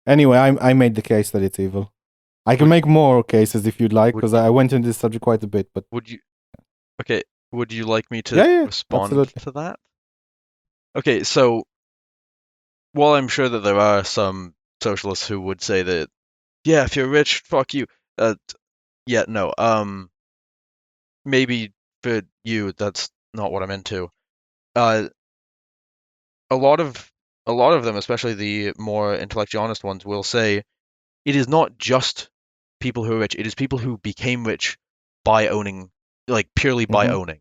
Anyway, I made the case that it's evil. I can would make more cases if you'd like, would because you I went into this subject quite a bit. But would you okay? Would you like me yeah, to yeah, respond absolutely. to that? Okay, so while I'm sure that there are some socialists who would say that, yeah, if you're rich, fuck you. Yeah, no. Maybe for you, that's not what I'm into. Uh, a lot of a lot of them, especially the more intellectually honest ones, will say it is not just people who are rich; it is people who became rich by owning, like purely by Mm-hmm. owning.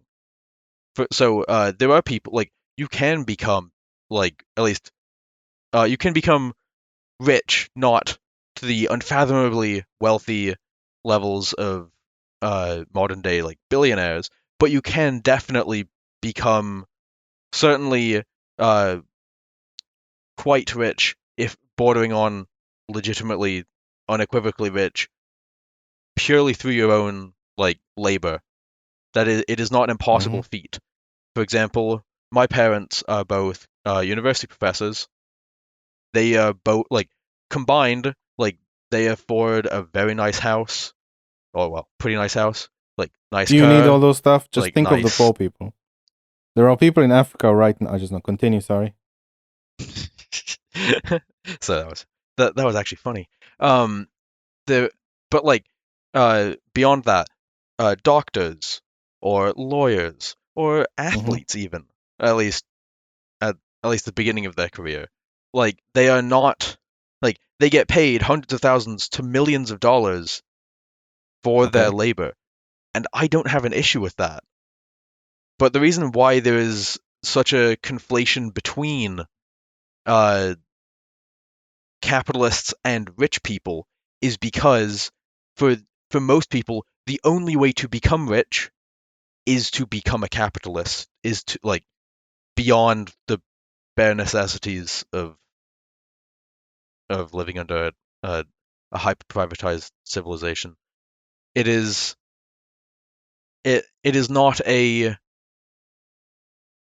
So there are people like you can become like at least you can become rich, not to the unfathomably wealthy levels of modern day like billionaires, but you can definitely become certainly uh, quite rich if bordering on legitimately, unequivocally rich purely through your own like labor. That is, it is not an Mm-hmm. impossible feat. For example, my parents are both university professors. They are both like combined, like they afford a very nice house, or well, pretty nice house, like nice Do you need all car, those stuff? Just like think of the nice. poor people. There are people in Africa right now. I just not continue. Sorry. So that was actually funny. Um, the but like beyond that, doctors or lawyers or Mm-hmm. athletes even, at least at least the beginning of their career, like they are not like they get paid hundreds of thousands to millions of dollars for their Okay. labor, and I don't have an issue with that. But the reason why there is such a conflation between uh capitalists and rich people is because for for most people the only way to become rich is to become a capitalist, is to like beyond the bare necessities of living under a hyper privatized civilization. It is it is not a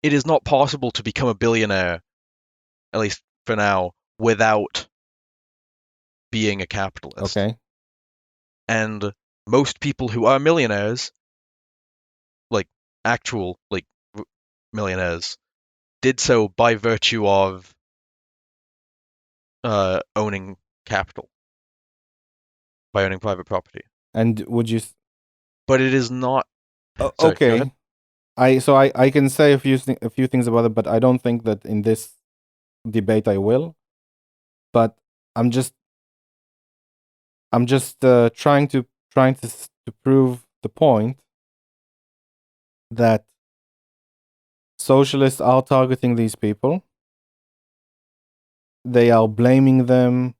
it is not possible to become a billionaire, at least for now, without being a capitalist. Okay. And most people who are millionaires, like actual like millionaires, did so by virtue of owning capital, by owning private property. And would you? But it is not. Sorry, go ahead. Okay. I can say a few things about it, but I don't think that in this debate I will. But I'm just I'm just trying to prove the point that socialists are targeting these people. They are blaming them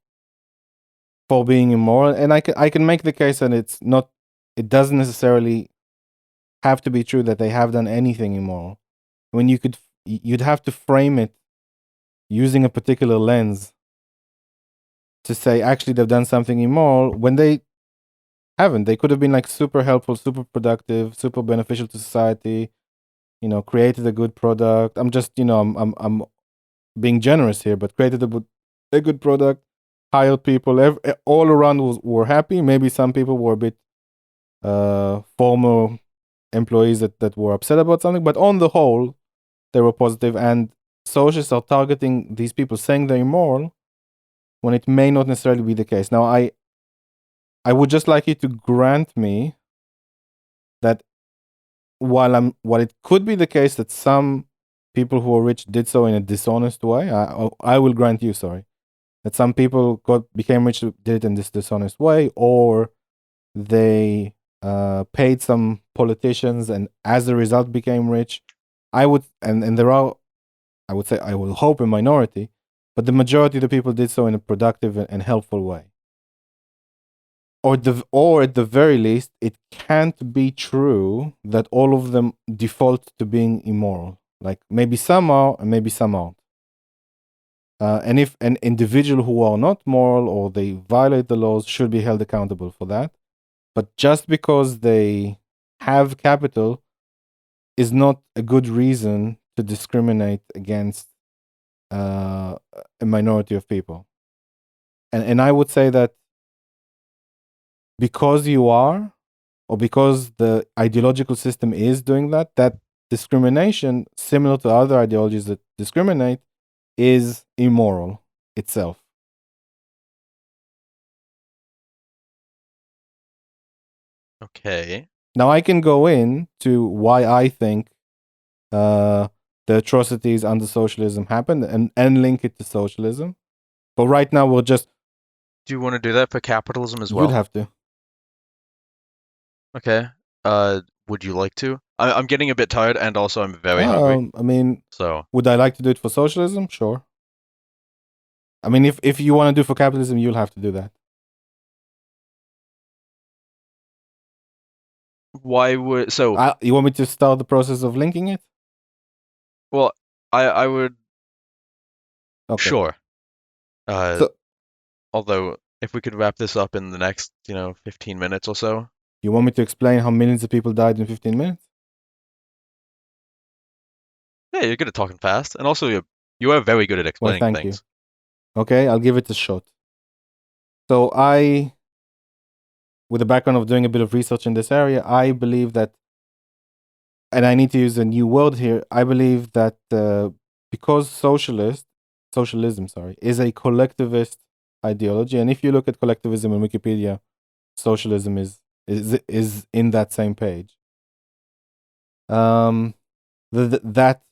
for being immoral, and I can make the case that it's not. It doesn't necessarily have to be true that they have done anything immoral. When you'd have to frame it using a particular lens to say actually they've done something immoral when they haven't. They could have been like super helpful, super productive, super beneficial to society. Created a good product. I'm just I'm being generous here, but created a good product, hired people, all around were happy. Maybe some people were a bit former employees that were upset about something, but on the whole, they were positive. And socialists are targeting these people, saying they're immoral when it may not necessarily be the case. Now, I would just like you to grant me that while it could be the case that some people who are rich did so in a dishonest way, I will grant you, sorry, that some people became rich, did it in this dishonest way, or they paid some politicians and as a result became rich. And there are, I would say, I will hope, a minority, but the majority of the people did so in a productive and helpful way. Or at the very least, it can't be true that all of them default to being immoral. Like maybe some are and maybe some aren't. And if an individual who are not moral or they violate the laws should be held accountable for that. But just because they have capital is not a good reason to discriminate against a minority of people. And I would say that because you are, or because the ideological system is doing that, that discrimination, similar to other ideologies that discriminate, is immoral itself. Okay. Now I can go in to why I think uh, the atrocities under socialism happened and link it to socialism. But right now we'll just Do you want to do that for capitalism as you'd well? have to. Okay. Would you like to? I'm getting a bit tired, and also I'm very hungry. I mean, So, would I like to do it for socialism? Sure. I mean, if you want to do for capitalism, you'll have to do that. why would so? You want me to start the process of linking it? Well, I would Okay. sure. Uh, So although if we could wrap this up in the next, 15 minutes or so. you want me to explain how millions of people died in 15 minutes? Yeah, you're good at talking fast, and also you are very good at Well, explaining thank you. things. Okay, I'll give it a shot. So with the background of doing a bit of research in this area, I believe that, and I need to use a new word here. I believe that because socialism, sorry, is a collectivist ideology, and if you look at collectivism in Wikipedia, socialism is in that same page. Um, that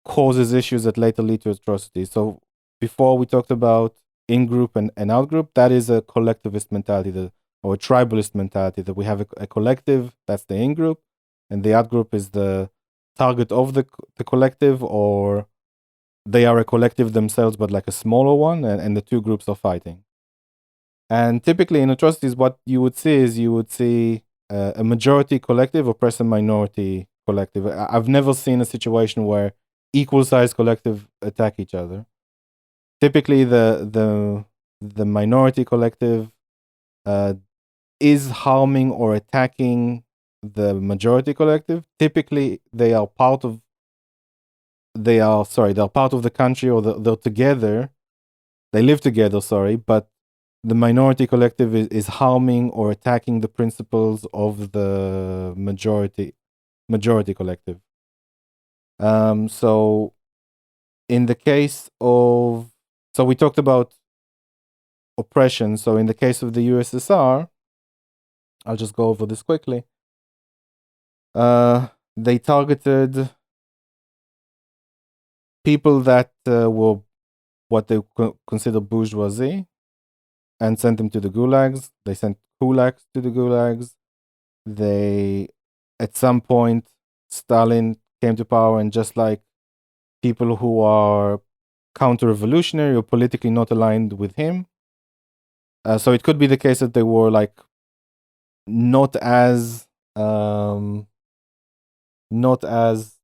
causes issues that later lead to atrocities. So before we talked about in group and out group, that is a collectivist mentality, or a tribalist mentality, that we have a collective, that's the in group, and the out group is the target of the collective, or they are a collective themselves, but like a smaller one, and the two groups are fighting. And typically in atrocities, what you would see is a majority collective oppress a minority collective. I've never seen a situation where equal sized collective attack each other. Typically, the minority collective uh, is harming or attacking the majority collective. Typically, they're part of the country, or they're together. They live together, sorry, but the minority collective is harming or attacking the principles of the majority collective. So in the case of so we talked about oppression. So in the case of the USSR, I'll just go over this quickly. They targeted people that were what they consider bourgeoisie, and sent them to the gulags. They sent kulaks to the gulags. They, at some point, Stalin came to power, and just like people who are counter-revolutionary or politically not aligned with him, so it could be the case that they were like not as um, not as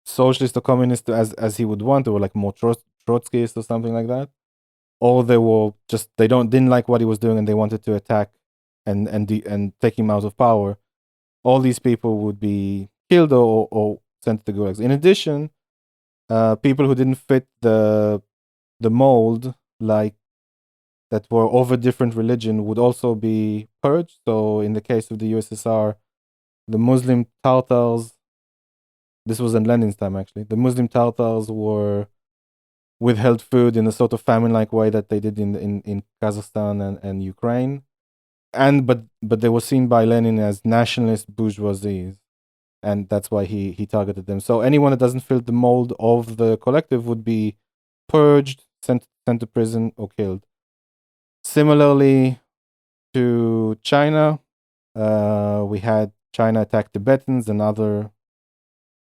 socialist or communist as he would want, or like more Trotskyist or something like that, or they were just didn't like what he was doing and they wanted to attack and take him out of power. All these people would be killed or sent to the gulags. In addition, people who didn't fit the mold, like that were of a different religion, would also be purged. So in the case of the USSR, the Muslim Tatars, this was in Lenin's time actually, the Muslim Tatars were withheld food in a sort of famine-like way that they did in Kazakhstan and Ukraine. But they were seen by Lenin as nationalist bourgeoisies, and that's why he targeted them. So anyone that doesn't fit the mold of the collective would be purged, sent to prison, or killed. Similarly to China, we had China attack Tibetans and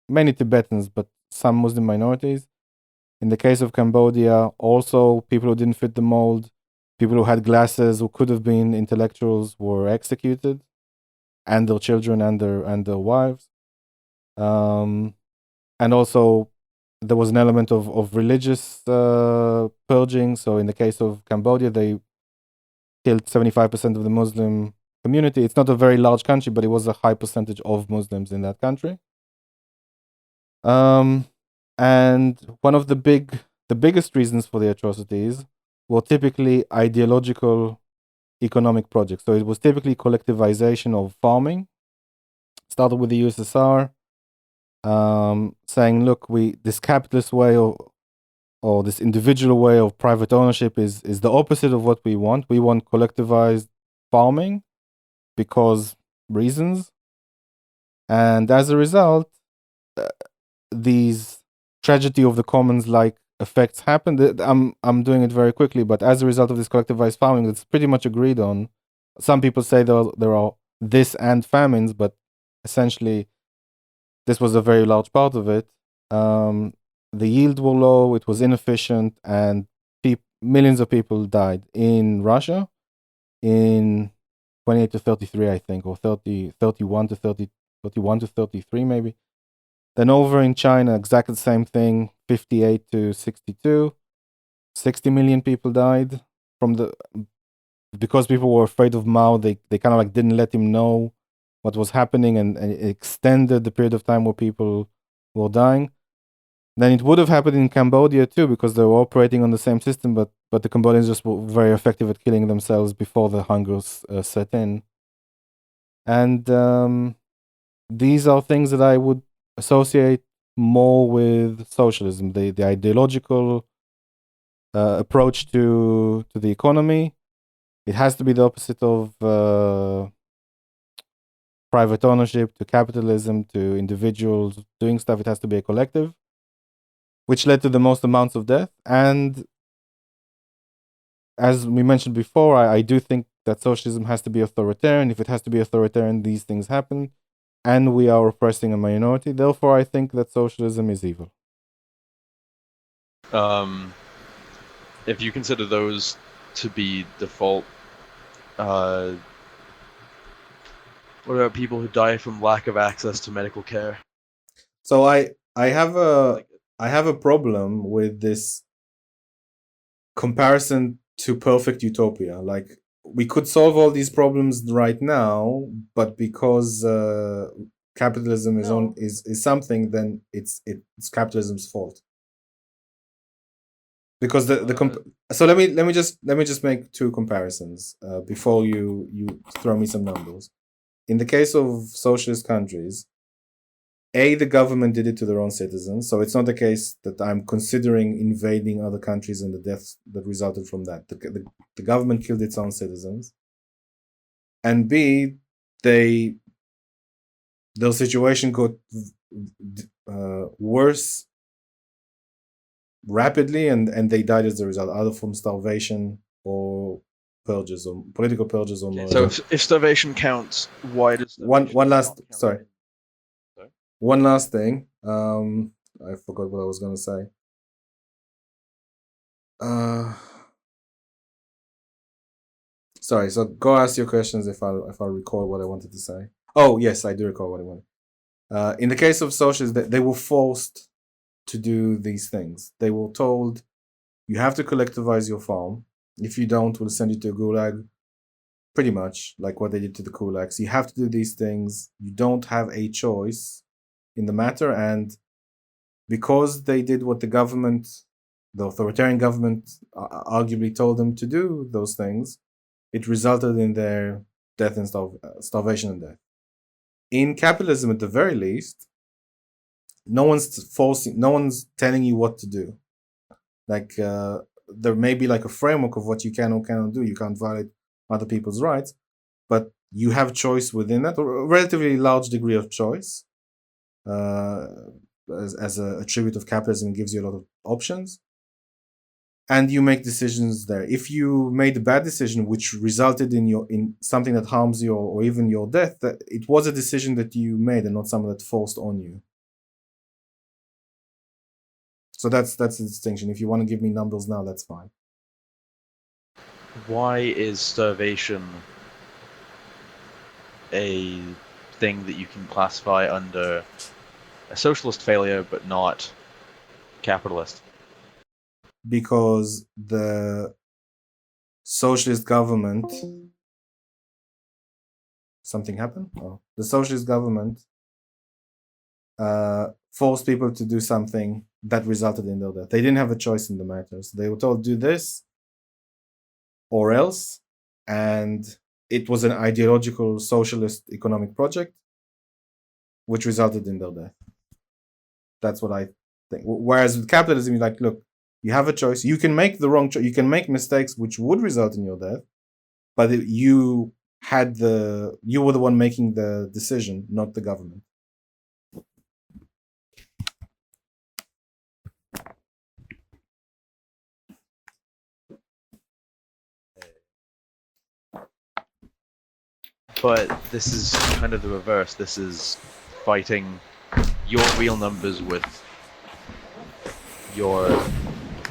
many Tibetans, but some Muslim minorities. In the case of Cambodia, also people who didn't fit the mold, people who had glasses, who could have been intellectuals, were executed, and their children and their wives. And also there was an element of religious purging. So in the case of Cambodia, they killed 75% of the Muslim community. It's not a very large country, but it was a high percentage of Muslims in that country. And one of the biggest reasons for the atrocities were typically ideological economic projects. So it was typically collectivization of farming. Started with the USSR, saying, "Look, this capitalist way or this individual way of private ownership is the opposite of what we want. We want collectivized farming, because reasons, and as a result, uh, these tragedy of the commons like effects happened. I'm doing it very quickly, but as a result of this collectivized farming, it's pretty much agreed on. Some people say there are this and famines, but essentially, this was a very large part of it. The yield were low, it was inefficient, and millions of people died in Russia in 28 to 33, I think, or 31 to 30, 31 to 33, maybe. Then over in China, exactly the same thing, 58 to 62. 60 million people died from because people were afraid of Mao. They kind of like didn't let him know what was happening, and it extended the period of time where people were dying. Then it would have happened in Cambodia too, because they were operating on the same system, but the Cambodians just were very effective at killing themselves before the hunger set in. And these are things that I would associate more with socialism, the ideological approach to the economy. It has to be the opposite of private ownership, to capitalism, to individuals doing stuff. It has to be a collective, which led to the most amounts of death. And as we mentioned before, I do think that socialism has to be authoritarian. If it has to be authoritarian, these things happen, and we are oppressing a minority. Therefore, I think that socialism is evil. If you consider those to be default, what about people who die from lack of access to medical care? So I have a problem with this comparison to perfect utopia. Like, we could solve all these problems right now, but because capitalism is something, then it's capitalism's fault. Because so let me just make two comparisons before you throw me some numbers. In the case of socialist countries, the government did it to their own citizens, so it's not the case that I'm considering invading other countries and the deaths that resulted from that. The government killed its own citizens, and B, their situation got worse rapidly, and they died as a result, either from starvation or purges, or political purges, or murder. So if starvation counts, why does one last one last thing? I forgot what I was gonna say. Sorry. So go ask your questions if I recall what I wanted to say. Oh yes, I do recall what I wanted. In the case of socialists, they were forced to do these things. They were told, you have to collectivize your farm. If you don't, we'll send you to a gulag. Pretty much like what they did to the kulaks. You have to do these things. You don't have a choice in the matter. And because they did what the authoritarian government arguably told them to do, those things, it resulted in their death and starvation and death. In capitalism, at the very least, no one's telling you what to do. Like, there may be like a framework of what you can or cannot do. You can't violate other people's rights, but you have choice within that, or a relatively large degree of choice. As a attribute of capitalism, it gives you a lot of options, and you make decisions there. If you made a bad decision which resulted in something that harms you, or even your death, that it was a decision that you made and not something that forced on you. So that's the distinction. If you want to give me numbers now, that's fine. Why is starvation a thing that you can classify under a socialist failure but not capitalist? Because the socialist government... Something happened? Oh. The socialist government forced people to do something that resulted in their death. They didn't have a choice in the matter. So they were told, do this or else. And it was an ideological socialist economic project which resulted in their death. That's what I think. Whereas with capitalism, you're like, look, you have a choice. You can make the wrong choice. You can make mistakes which would result in your death, but you you were the one making the decision, not the government. But this is kind of the reverse. This is fighting your real numbers with your,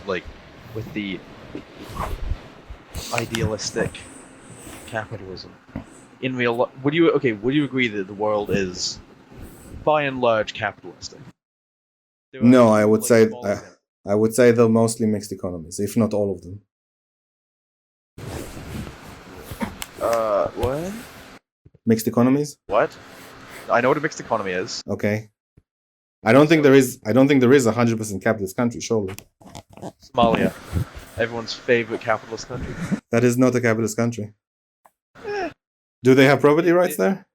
like, with the idealistic capitalism. In real, would you agree that the world is by and large capitalistic? No, I would say they're mostly mixed economies, if not all of them. What? Mixed economies? What? I know what a mixed economy is. Okay. I don't think there is a 100% capitalist country, surely. Somalia, everyone's favorite capitalist country. That is not a capitalist country. Do they have property rights there?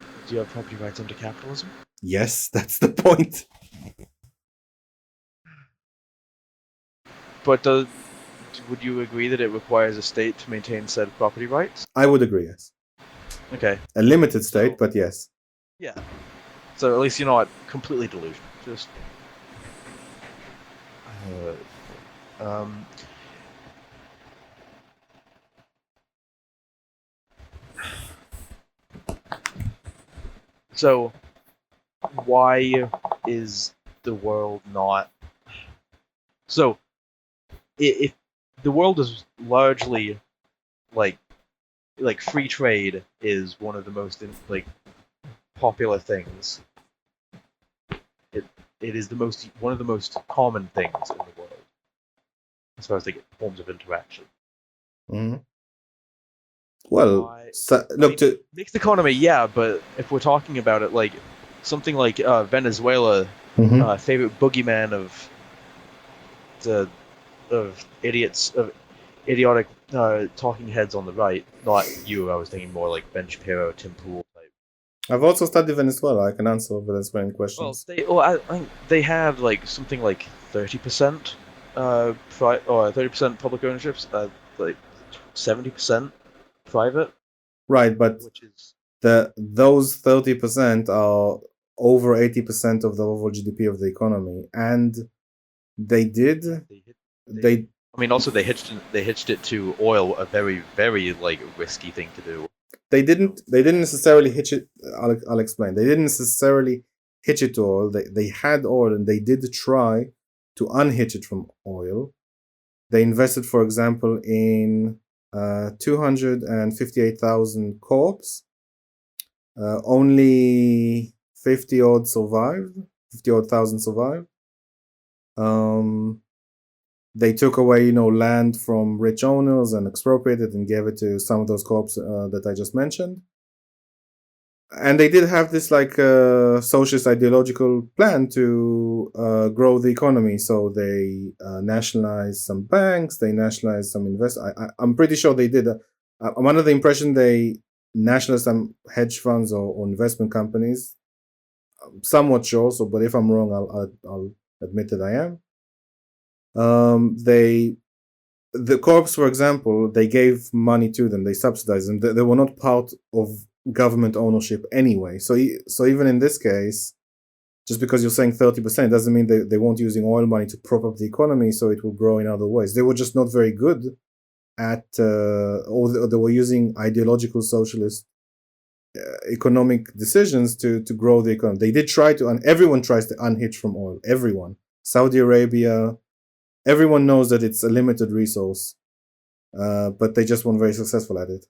Do you have property rights under capitalism? Yes, that's the point. But would you agree that it requires a state to maintain said property rights? I would agree, yes. Okay. A limited state, but yes. Yeah. So at least you're not completely delusional. Just. So, why is the world not? So, if the world is largely like free trade is one of the most popular things. It is one of the most common things in the world as far as forms of interaction. Mm-hmm. Well, look, to mixed economy, yeah, but if we're talking about it like something like Venezuela, favorite boogeyman of idiotic talking heads on the right. Not you. I was thinking more like Ben Shapiro, Tim Pool type. I've also studied Venezuela. I can answer Venezuelan questions. I think they had like something like 30% or 30% public ownerships, like 70% private. Right, but those 30% are over 80% of the overall GDP of the economy, and they also they hitched it to oil, a very, very risky thing to do. They didn't necessarily hitch it. I'll explain. They didn't necessarily hitch it to oil. They had oil, and they did try to unhitch it from oil. They invested, for example, in 258,000 co-ops. Only 50-odd survived. 50-odd thousand survived. They took away, land from rich owners and expropriated and gave it to some of those co-ops that I just mentioned. And they did have this socialist ideological plan to grow the economy. So they nationalized some banks, they nationalized some I'm pretty sure they did. I'm under the impression they nationalized some hedge funds or investment companies. I'm somewhat sure. But if I'm wrong, I'll admit that I am. The corps, for example, they gave money to them. They subsidized them. They were not part of government ownership anyway. So even in this case, just because you're saying 30% doesn't mean they weren't using oil money to prop up the economy so it will grow in other ways. They were just not very good at, or they were using ideological socialist economic decisions to grow the economy. They did try to, and everyone tries to unhitch from oil. Everyone. Saudi Arabia. Everyone knows that it's a limited resource, but they just weren't very successful at it.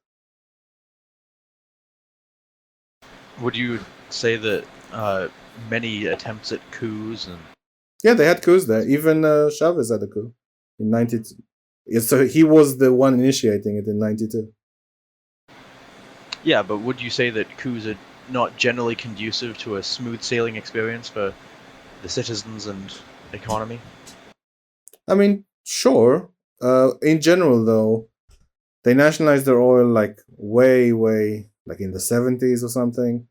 Would you say that many attempts at coups and... Yeah, they had coups there. Even Chavez had a coup in 92. Yeah, so he was the one initiating it in 92. Yeah, but would you say that coups are not generally conducive to a smooth sailing experience for the citizens and economy? I mean, sure. In general, though, they nationalized their oil way, in the 70s or something.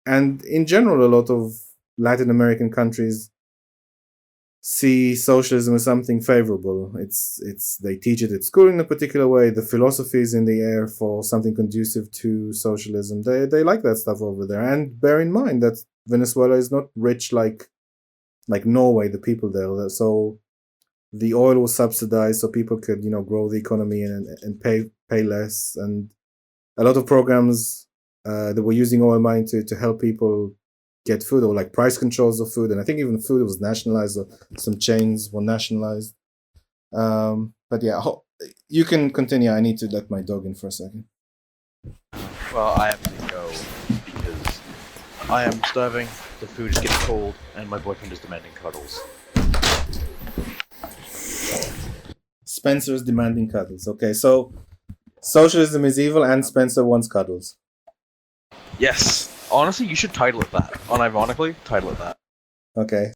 And in general, a lot of Latin American countries see socialism as something favorable. It's they teach it at school in a particular way. The philosophy is in the air for something conducive to socialism. They like that stuff over there. And bear in mind that Venezuela is not rich like Norway, the people there. So the oil was subsidized so people could, grow the economy and pay less. And a lot of programs that were using oil money to help people get food, or like price controls of food. And I think even food was nationalized, or some chains were nationalized. But yeah, you can continue. I need to let my dog in for a second. Well, I have to go because I am starving, the food is getting cold, and my boyfriend is demanding cuddles. Spencer's demanding cuddles. Okay, so socialism is evil and Spencer wants cuddles. Yes. Honestly, you should title it that. Unironically, title it that. Okay.